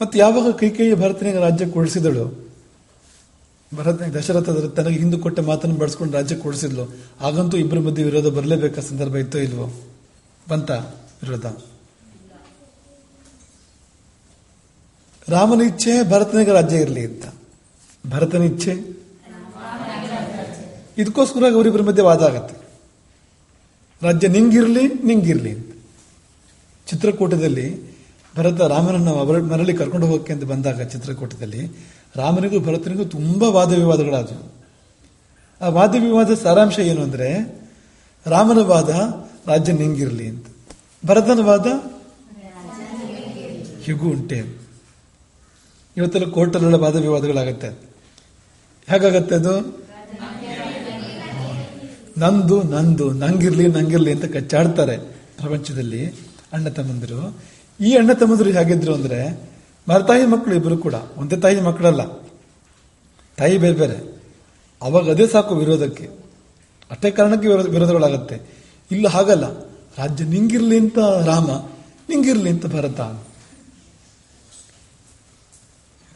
ಮತ್ತೆ ಯಾವಾಗ ಕೈಕೇಯಿ ಭರತನಿಗೆ ರಾಜ್ಯ ಕೊಡಿಸಿದಳು, ಭರತನಿಗೆ ದಶರಥ ತನಗೆ ಹಿಂದೂ ಕೊಟ್ಟ ಮಾತನ್ನು ಬಳಸ್ಕೊಂಡು ರಾಜ್ಯ ಕೊಡಿಸಿದ್ಲು, ಆಗಂತೂ ಇಬ್ಬರ ಮಧ್ಯೆ ವಿರೋಧ ಬರಲೇಬೇಕಾದ ಸಂದರ್ಭ ಇತ್ತೋ ಇಲ್ವೋ? ಬಂತ ವಿರೋಧ? ರಾಮನ ಇಚ್ಛೆ ಭರತನಿಗೆ ರಾಜ್ಯ ಇರಲಿ ಅಂತ, ಭರತನ ಇಚ್ಛೆ ಇದಕ್ಕೋಸ್ಕರ ಅವರಿಬ್ಬರ ಮಧ್ಯೆ ವಾದ ಆಗತ್ತೆ. ರಾಜ್ಯ ನಿಂಗಿರ್ಲಿ ಅಂತ. ಚಿತ್ರಕೂಟದಲ್ಲಿ ಭರತ ರಾಮನನ್ನು ಮರಳಿ ಕರ್ಕೊಂಡು ಹೋಗಕ್ಕೆ ಅಂತ ಬಂದಾಗ ಚಿತ್ರಕೂಟದಲ್ಲಿ ರಾಮನಿಗೂ ಭರತನಿಗೂ ತುಂಬಾ ವಾದ ವಿವಾದಗಳಾದವು. ಆ ವಾದ ವಿವಾದ ಸಾರಾಂಶ ಏನು ಅಂದ್ರೆ, ರಾಮನ ವಾದ ರಾಜ್ಯ ನಿಂಗಿರ್ಲಿ ಅಂತ, ಭರತನ ವಾದ ಹೀಗೂ ಉಂಟೆ. ಇವತ್ತೆಲ್ಲ ಕೋರ್ಟಲ್ಲೆಲ್ಲ ವಾದ ವಿವಾದಗಳಾಗತ್ತೆ. ಹೇಗಾಗತ್ತೆ ಅದು? ನಂದು ನಂಗಿರ್ಲಿ ಅಂತ ಕಚ್ಚಾಡ್ತಾರೆ ಪ್ರಪಂಚದಲ್ಲಿ ಅಣ್ಣ ತಮ್ಮಂದಿರು. ಈ ಅಣ್ಣ ತಮ್ಮಂದಿರು ಹೇಗಿದ್ರು ಅಂದ್ರೆ, ಮರತಾಯಿ ಮಕ್ಕಳು ಇಬ್ಬರು ಕೂಡ ಒಂದೇ ತಾಯಿ ಮಕ್ಕಳಲ್ಲ, ತಾಯಿ ಬೇರೆ ಬೇರೆ. ಅವಾಗ ಅದೇ ಸಾಕು ವಿರೋಧಕ್ಕೆ, ಅಷ್ಟೇ ಕಾರಣಕ್ಕೆ ವಿರೋಧಗಳಾಗತ್ತೆ. ಇಲ್ಲ ಹಾಗಲ್ಲ, ರಾಜ್ಯ ನಿಂಗಿರ್ಲಿ ಅಂತ ರಾಮ, ನಿಂಗಿರ್ಲಿ ಅಂತ ಭರತ.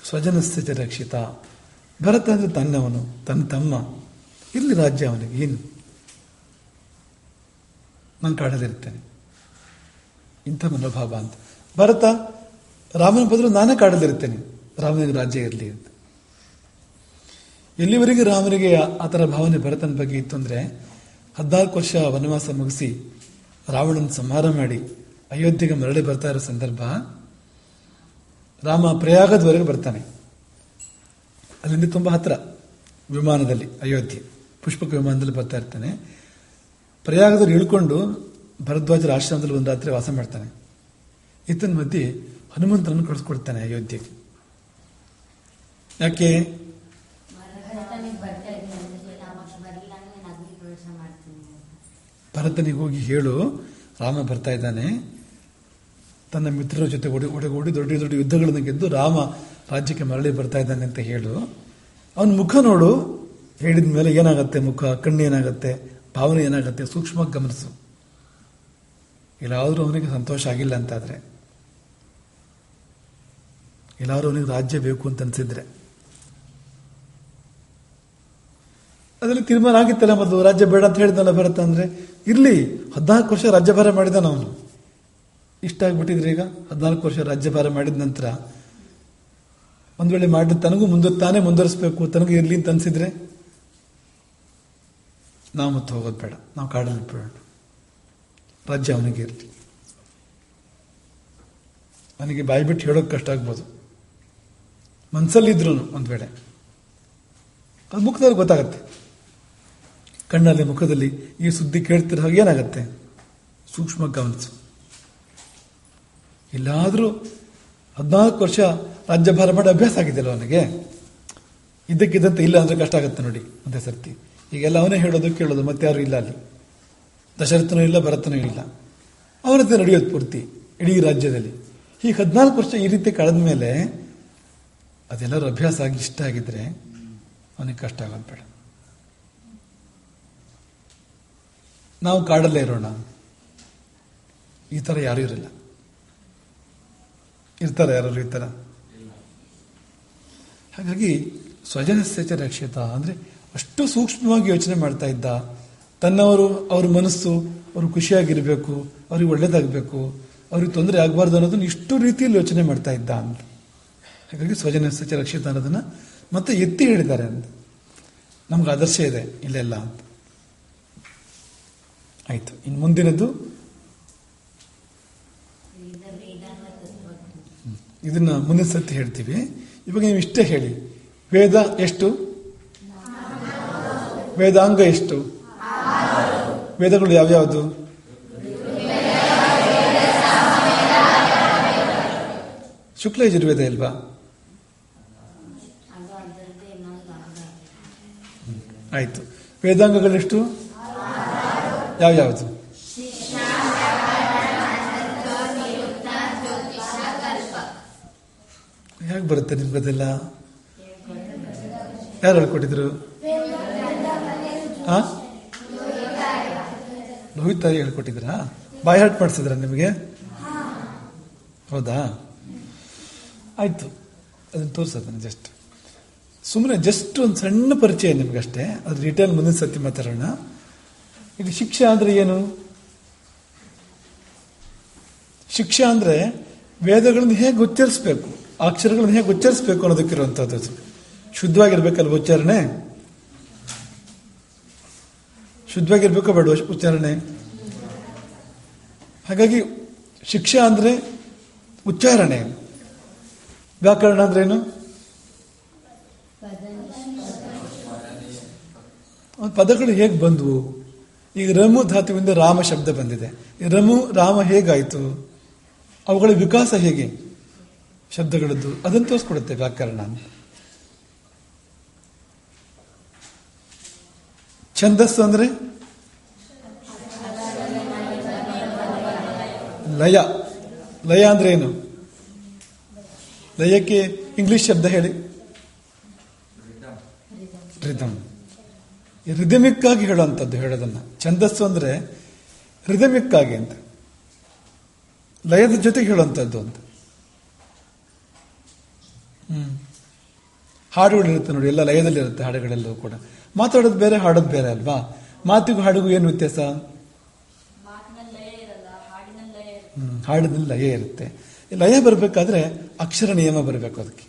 ಸ್ವಜನಸ್ಯ ಚ ರಕ್ಷಿತ. ಭರತ ಅಂದ್ರೆ ತನ್ನವನು, ತನ್ನ ತಮ್ಮ, ಇಲ್ಲಿ ರಾಜ್ಯ ಅವನಿಗೆ ಏನು, ನಾನು ಕಾಡಲಿರ್ತೇನೆ, ಇಂಥ ಮನೋಭಾವ ಅಂತ. ಭರತ ರಾಮನ ಬದಲು ನಾನೇ ಕಾಡಲಿರ್ತೇನೆ, ರಾಮನಿಗೆ ರಾಜ್ಯ ಇರಲಿ ಅಂತ. ಎಲ್ಲಿವರೆಗೆ ರಾಮನಿಗೆ ಆ ಥರ ಭಾವನೆ ಭರತನ ಬಗ್ಗೆ ಇತ್ತು ಅಂದ್ರೆ, 14 ವರ್ಷ ವನವಾಸ ಮುಗಿಸಿ ರಾವಣನ ಸಂಹಾರ ಮಾಡಿ ಅಯೋಧ್ಯೆಗೆ ಮರಳಿ ಬರ್ತಾ ಇರೋ ಸಂದರ್ಭ, ರಾಮ ಪ್ರಯಾಗದವರೆಗೆ ಬರ್ತಾನೆ. ಅಲ್ಲಿಂದ ತುಂಬಾ ಹತ್ರ ವಿಮಾನದಲ್ಲಿ, ಅಯೋಧ್ಯೆ ಪುಷ್ಪಕ ವಿಮಾನದಲ್ಲಿ ಬರ್ತಾ ಇರ್ತಾನೆ. ಪ್ರಯಾಗದಲ್ಲಿ ಇಳ್ಕೊಂಡು ಭರದ್ವಾಜರ ಆಶ್ರಮದಲ್ಲಿ ಒಂದು ರಾತ್ರಿ ವಾಸ ಮಾಡ್ತಾನೆ. ಇತನ ಮಧ್ಯೆ ಹನುಮಂತನನ್ನು ಕಳಿಸ್ಕೊಡ್ತಾನೆ ಅಯೋಧ್ಯೆಗೆ. ಯಾಕೆ? ಭರತನಿಗೆ ಹೋಗಿ ಹೇಳು, ರಾಮ ಬರ್ತಾ ಇದ್ದಾನೆ, ತನ್ನ ಮಿತ್ರರ ಜೊತೆ ಒಡಗೂಡಿ ದೊಡ್ಡ ದೊಡ್ಡ ಯುದ್ಧಗಳನ್ನು ಗೆದ್ದು ರಾಮ ರಾಜ್ಯಕ್ಕೆ ಮರಳಿ ಬರ್ತಾ ಇದ್ದಾನೆ ಅಂತ ಹೇಳು. ಅವನ ಮುಖ ನೋಡು, ಹೇಳಿದ ಮೇಲೆ ಏನಾಗತ್ತೆ, ಮುಖ ಕಣ್ಣು ಏನಾಗತ್ತೆ, ಭಾವನೆ ಏನಾಗತ್ತೆ, ಸೂಕ್ಷ್ಮವಾಗಿ ಗಮನಿಸು. ಎಲ್ಲಾದ್ರೂ ಅವನಿಗೆ ಸಂತೋಷ ಆಗಿಲ್ಲ ಅಂತಾದ್ರೆ, ಎಲ್ಲಾದ್ರೂ ಅವನಿಗೆ ರಾಜ್ಯ ಬೇಕು ಅಂತ ಅನ್ಸಿದ್ರೆ, ಅದರಲ್ಲಿ ತೀರ್ಮಾನ ಆಗಿತ್ತಲ್ಲ ಮೊದಲು, ರಾಜ್ಯ ಬೇಡ ಅಂತ ಹೇಳಿದ್ನಲ್ಲ ಭರತ. ಅಂದ್ರೆ ಇರ್ಲಿ, 14 ವರ್ಷ ರಾಜ್ಯಭಾರ ಮಾಡಿದಾನ ಅವನು, ಇಷ್ಟ ಆಗ್ಬಿಟ್ಟಿದ್ರೆ ಈಗ 14 ವರ್ಷ ರಾಜ್ಯಭಾರ ಮಾಡಿದ ನಂತರ ಒಂದ್ ವೇಳೆ ಮಾಡಿದ ತನಗೂ ತಾನೇ ಮುಂದುವರಿಸಬೇಕು, ತನಗೂ ಇರ್ಲಿ ಅಂತ ಅನ್ಸಿದ್ರೆ, ನಾವು ಮತ್ತೆ ಹೋಗೋದು ಬೇಡ, ನಾವು ಕಾಡಲ್ಲಿ ಬೇಡ, ರಾಜ್ಯ ಅವನಿಗೆ ಇರಲಿ. ಅವನಿಗೆ ಬಾಯಿ ಬಿಟ್ಟು ಹೇಳೋಕೆ ಕಷ್ಟ ಆಗ್ಬೋದು, ಮನಸ್ಸಲ್ಲಿದ್ರು ಒಂದ್ ವೇಳೆ ಅದು ಮುಖದಲ್ಲಿ ಗೊತ್ತಾಗತ್ತೆ, ಕಣ್ಣಲ್ಲಿ ಮುಖದಲ್ಲಿ ಈ ಸುದ್ದಿ ಕೇಳ್ತಿರೋ ಹಾಗೆ ಏನಾಗತ್ತೆ, ಸೂಕ್ಷ್ಮ ಗಮನಿಸು. ಇಲ್ಲಾದ್ರೂ 14 ವರ್ಷ ರಾಜ್ಯಭಾರ ಮಾಡಿ ಅಭ್ಯಾಸ ಆಗಿದೆಯಲ್ಲ ಅವನಿಗೆ, ಇದ್ದಕ್ಕಿದ್ದಂತೆ ಇಲ್ಲ ಅಂದ್ರೆ ಕಷ್ಟ ಆಗುತ್ತೆ ನೋಡಿ ಒಂದೇ ಸರ್ತಿ. ಈಗೆಲ್ಲ ಅವನೇ ಹೇಳೋದು ಕೇಳೋದು, ಮತ್ತೆ ಯಾರು ಇಲ್ಲ ಅಲ್ಲಿ, ದಶರಥನೂ ಇಲ್ಲ, ಭರತನೂ ಇಲ್ಲ, ಅವನತ್ತೆ ನಡೆಯೋದು ಪೂರ್ತಿ ಇಡೀ ರಾಜ್ಯದಲ್ಲಿ. ಹೀಗೆ 14 ವರ್ಷ ಈ ರೀತಿ ಕಳೆದ ಮೇಲೆ ಅದೆಲ್ಲರೂ ಅಭ್ಯಾಸ ಆಗಿ ಇಷ್ಟ ಆಗಿದ್ರೆ ಅವನಿಗೆ ಕಷ್ಟ ಆಗೋದು ಬೇಡ. ನಾವು ಕಾಡಲ್ಲೇ ಇರೋಣ, ಈ ಥರ ಯಾರೂ ಇರಲ್ಲ. ಇರ್ತಾರೆ ಯಾರು ಈ ಥರ? ಹಾಗಾಗಿ ಸ್ವಜನಸ್ಯ ಚ ರಕ್ಷಿತ ಅಂದ್ರೆ ಅಷ್ಟು ಸೂಕ್ಷ್ಮವಾಗಿ ಯೋಚನೆ ಮಾಡ್ತಾ ಇದ್ದ. ತನ್ನವರು, ಅವ್ರ ಮನಸ್ಸು, ಅವರು ಖುಷಿಯಾಗಿರ್ಬೇಕು, ಅವ್ರಿಗೆ ಒಳ್ಳೇದಾಗಬೇಕು, ಅವ್ರಿಗೆ ತೊಂದರೆ ಆಗಬಾರ್ದು ಅನ್ನೋದನ್ನ ಇಷ್ಟು ರೀತಿಯಲ್ಲಿ ಯೋಚನೆ ಮಾಡ್ತಾ ಇದ್ದ ಅಂತ. ಹಾಗಾಗಿ ಸ್ವಜನಸ್ಯ ಚ ರಕ್ಷಿತ ಅನ್ನೋದನ್ನ ಮತ್ತೆ ಎತ್ತಿ ಹೇಳಿದ್ದಾರೆ ಅಂತ. ನಮ್ಗೆ ಆದರ್ಶ ಇದೆ ಇಲ್ಲೆಲ್ಲ ಅಂತ. ಆಯ್ತು, ಇನ್ನು ಮುಂದಿನದ್ದು ಇದನ್ನ ಮುಂದಿನ ಸತಿ ಹೇಳ್ತೀವಿ. ಇವಾಗ ನೀವು ಇಷ್ಟೇ ಹೇಳಿ, ವೇದ ಎಷ್ಟು, ವೇದಾಂಗ ಎಷ್ಟು, ವೇದಗಳು ಯಾವ್ಯಾವುದು? ಶುಕ್ಲ ಯಜುರ್ವೇದ ಇಲ್ವಾ? ಅದು ಅದರದ್ದೇ ಇನ್ನೊಂದು ಭಾಗ. ಆಯ್ತು. ವೇದಾಂಗಗಳೆಷ್ಟು? ಯಾವ್ಯಾವುದು? ಹೇಗೆ ಬರುತ್ತೆ ನಿಮ್ಗದೆಲ್ಲ? ಯಾರು ಹೇಳ್ಕೊಟ್ಟಿದ್ರು? ಲೋಹಿತ್ ತಾಯಿ ಹೇಳ್ಕೊಟ್ಟಿದ್ರಾ? ಬಾಯ್ ಹಾರ್ಟ್ ಮಾಡಿಸಿದ್ರ ನಿಮಗೆ? ಹೌದಾ? ಆಯ್ತು, ಅದನ್ನ ತೋರಿಸೋದನ್ನ ಸುಮ್ಮನೆ ಜಸ್ಟ್ ಒಂದು ಸಣ್ಣ ಪರಿಚಯ ನಿಮ್ಗಷ್ಟೇ. ಅದು ಡೀಟೇಲ್ ಮುಂದಿನ ಸತಿ ಮಾತಾಡೋಣ. ಈಗ ಶಿಕ್ಷೆ ಅಂದ್ರೆ ಏನು? ಶಿಕ್ಷೆ ಅಂದ್ರೆ ವೇದಗಳನ್ನು ಹೇಗೆ ಉಚ್ಚರಿಸಬೇಕು, ಅಕ್ಷರಗಳನ್ನು ಹೇಗೆ ಉಚ್ಚರಿಸಬೇಕು ಅನ್ನೋದಕ್ಕಿರುವಂಥದ್ದು. ಶುದ್ಧವಾಗಿರ್ಬೇಕಲ್ವ ಉಚ್ಚಾರಣೆ? ಶುದ್ಧವಾಗಿರ್ಬೇಕೋ ಬೇಡ ಉಚ್ಚಾರಣೆ? ಹಾಗಾಗಿ ಶಿಕ್ಷೆ ಅಂದ್ರೆ ಉಚ್ಚಾರಣೆ. ವ್ಯಾಕರಣ ಅಂದ್ರೇನು? ಪದಗಳು ಹೇಗೆ ಬಂದವು? ಈಗ ರಮು ಧಾತುವಿಂದ ರಾಮ ಶಬ್ದ ಬಂದಿದೆ. ರಮು ರಾಮ ಹೇಗಾಯಿತು? ಅವುಗಳ ವಿಕಾಸ ಹೇಗೆ ಶಬ್ದಗಳದ್ದು, ಅದನ್ನು ತೋರಿಸ್ಕೊಡುತ್ತೆ ವ್ಯಾಕರಣ. ಛಂದಸ್ಸು ಅಂದ್ರೆ ಲಯ. ಲಯ ಅಂದ್ರೆ ಏನು? ಲಯಕ್ಕೆ ಇಂಗ್ಲಿಷ್ ಶಬ್ದ ಹೇಳಿ. ರಿದಮ್. ರಿದಮಿಕ್ ಆಗಿ ಹೇಳುವಂಥದ್ದು ಹೇಳೋದನ್ನ. ಛಂದಸ್ಸು ಅಂದ್ರೆ ರಿದಮಿಕ್ ಆಗಿ ಅಂತ, ಲಯದ ಜೊತೆಗೆ ಹೇಳುವಂಥದ್ದು ಅಂತ. ಹಾಡುಗಳಿರುತ್ತೆ ನೋಡಿ, ಎಲ್ಲ ಲಯದಲ್ಲಿರುತ್ತೆ ಹಾಡುಗಳೆಲ್ಲವೂ ಕೂಡ. ಮಾತಾಡೋದು ಬೇರೆ, ಹಾಡೋದು ಬೇರೆ ಅಲ್ವಾ? ಮಾತಿಗೂ ಹಾಡಿಗೂ ಏನು ವ್ಯತ್ಯಾಸ? ಹಾಡಿನಲ್ಲಿ ಲಯ ಇರುತ್ತೆ. ಲಯ ಬರಬೇಕಾದ್ರೆ ಅಕ್ಷರ ನಿಯಮ ಬರಬೇಕು ಅದಕ್ಕೆ.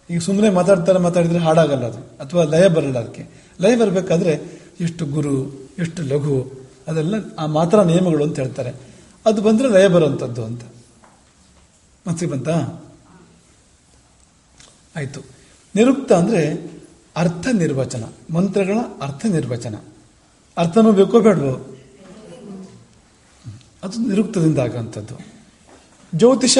ಈಗ ಸುಮ್ಮನೆ ಮಾತಾಡಿದ್ರೆ ಹಾಡಾಗಲ್ಲ ಅದು, ಅಥವಾ ಲಯ ಬರಲ್ಲ ಅದಕ್ಕೆ. ಲಯ ಬರಬೇಕಾದ್ರೆ ಎಷ್ಟು ಗುರು, ಎಷ್ಟು ಲಘು, ಅದೆಲ್ಲ ಆ ಮಾತ್ರ ನಿಯಮಗಳು ಅಂತ ಹೇಳ್ತಾರೆ. ಅದು ಬಂದ್ರೆ ಲಯ ಬರುವಂಥದ್ದು ಅಂತ. ಮನಸ್ಸಿಗೆ ಬಂತಾ? ಆಯ್ತು. ನಿರುಕ್ತ ಅಂದ್ರೆ ಅರ್ಥ ನಿರ್ವಚನ, ಮಂತ್ರಗಳ ಅರ್ಥ ನಿರ್ವಚನ. ಅರ್ಥನೂ ಬೇಕೋ ಬೇಡವೋ? ಅದು ನಿರುಕ್ತದಿಂದ ಆಗುವಂಥದ್ದು. ಜ್ಯೋತಿಷ,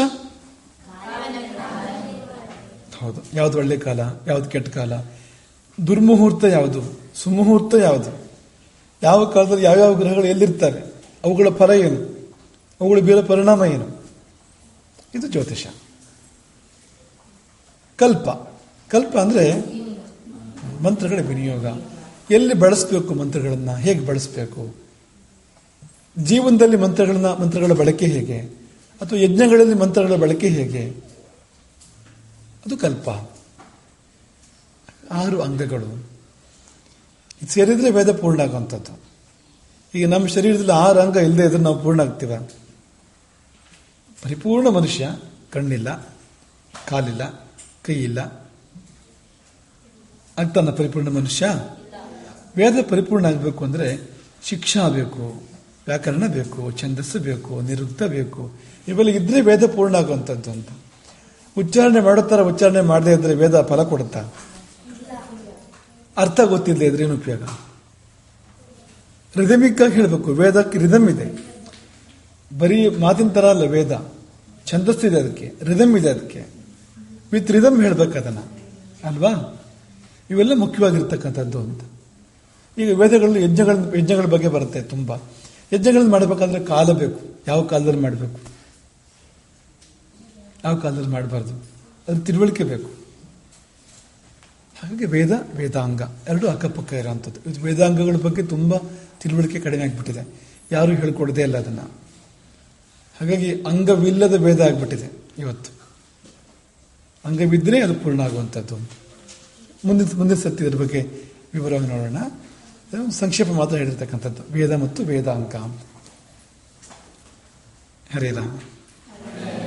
ಹೌದು, ಯಾವ್ದು ಒಳ್ಳೆ ಕಾಲ, ಯಾವ್ದು ಕೆಟ್ಟ ಕಾಲ, ದುರ್ಮುಹೂರ್ತ ಯಾವುದು, ಸುಮುಹೂರ್ತ ಯಾವುದು, ಯಾವ ಕಾಲದಲ್ಲಿ ಯಾವ್ಯಾವ ಗ್ರಹಗಳು ಎಲ್ಲಿರ್ತವೆ, ಅವುಗಳ ಫಲ ಏನು, ಅವುಗಳ ಬೀರೋ ಪರಿಣಾಮ ಏನು, ಇದು ಜ್ಯೋತಿಷ. ಕಲ್ಪ. ಕಲ್ಪ ಅಂದ್ರೆ ಮಂತ್ರಗಳ ವಿನಿಯೋಗ. ಎಲ್ಲಿ ಬಳಸಬೇಕು ಮಂತ್ರಗಳನ್ನ, ಹೇಗೆ ಬಳಸಬೇಕು, ಜೀವನದಲ್ಲಿ ಮಂತ್ರಗಳ ಬಳಕೆ ಹೇಗೆ, ಅಥವಾ ಯಜ್ಞಗಳಲ್ಲಿ ಮಂತ್ರಗಳ ಬಳಕೆ ಹೇಗೆ, ಅದು ಕಲ್ಪ. 6 ಅಂಗಗಳು ಇದು ಸೇರಿದ್ರೆ ವೇದ ಪೂರ್ಣ ಆಗುವಂಥದ್ದು. ಈಗ ನಮ್ಮ ಶರೀರದಲ್ಲಿ 6 ಅಂಗ ಇಲ್ಲದೆ ಇದ್ರೆ ನಾವು ಪೂರ್ಣ ಆಗ್ತೀವ? ಪರಿಪೂರ್ಣ ಮನುಷ್ಯ, ಕಣ್ಣಿಲ್ಲ, ಕಾಲಿಲ್ಲ, ಕೈ ಇಲ್ಲ, ಆಗ್ತಾನ ಪರಿಪೂರ್ಣ ಮನುಷ್ಯ? ವೇದ ಪರಿಪೂರ್ಣ ಆಗಬೇಕು ಅಂದ್ರೆ ಶಿಕ್ಷಾ ಬೇಕು, ವ್ಯಾಕರಣ ಬೇಕು, ಛಂದಸ್ಸು ಬೇಕು, ನಿರುಕ್ತ ಬೇಕು. ಇವೆಲ್ಲ ಇದ್ರೆ ವೇದ ಪೂರ್ಣ ಆಗುವಂಥದ್ದು ಅಂತ. ಉಚ್ಚಾರಣೆ ಮಾಡೋತರ ಉಚ್ಚಾರಣೆ ಮಾಡದೇ ಇದ್ರೆ ವೇದ ಫಲ ಕೊಡುತ್ತಾ? ಅರ್ಥ ಗೊತ್ತಿಲ್ಲದೆ ಇದ್ರೆ ಏನು ಉಪಯೋಗ? ರಿದಮಿಕ್ ಆಗಿ ಹೇಳಬೇಕು. ವೇದಕ್ಕೆ ರಿದಮ್ ಇದೆ, ಬರೀ ಮಾತಿನ ತರ ಅಲ್ಲ ವೇದ. ಛಂದಸ್ಸಿದೆ ಅದಕ್ಕೆ, ರಿದಮ್ ಇದೆ ಅದಕ್ಕೆ. ವಿತ್ ರಿದಮ್ ಹೇಳ್ಬೇಕು ಅದನ್ನ, ಅಲ್ವಾ? ಇವೆಲ್ಲ ಮುಖ್ಯವಾಗಿರ್ತಕ್ಕಂಥದ್ದು ಅಂತ. ಈಗ ವೇದಗಳಲ್ಲಿ ಯಜ್ಞಗಳ ಬಗ್ಗೆ ಬರುತ್ತೆ ತುಂಬಾ. ಯಜ್ಞಗಳನ್ನ ಮಾಡಬೇಕಾದ್ರೆ ಕಾಲ ಬೇಕು. ಯಾವ ಕಾಲದಲ್ಲಿ ಮಾಡಬೇಕು, ಯಾವ ಕಾಲದಲ್ಲಿ ಮಾಡಬಾರ್ದು, ಅದ್ರ ತಿಳುವಳಿಕೆ ಬೇಕು. ಹಾಗಾಗಿ ವೇದ, ವೇದಾಂಗ ಎರಡೂ ಅಕ್ಕಪಕ್ಕ ಇರೋವಂಥದ್ದು. ಇದು ವೇದಾಂಗಗಳ ಬಗ್ಗೆ ತುಂಬಾ ತಿಳುವಳಿಕೆ ಕಡಿಮೆ ಆಗಿಬಿಟ್ಟಿದೆ, ಯಾರು ಹೇಳ್ಕೊಡದೇ ಇಲ್ಲ ಅದನ್ನ. ಹಾಗಾಗಿ ಅಂಗವಿಲ್ಲದ ವೇದ ಆಗ್ಬಿಟ್ಟಿದೆ ಇವತ್ತು. ಅಂಗವಿದ್ರೆ ಅದು ಪೂರ್ಣ ಆಗುವಂಥದ್ದು. ಮುಂದಿನ ಸತಿ ಇದ್ರ ಬಗ್ಗೆ ವಿವರವಾಗಿ ನೋಡೋಣ. ಸಂಕ್ಷೇಪ ಮಾತ್ರ ಹೇಳಿರ್ತಕ್ಕಂಥದ್ದು ವೇದ ಮತ್ತು ವೇದಾಂಗ. ಹರೇ ರಾಮ.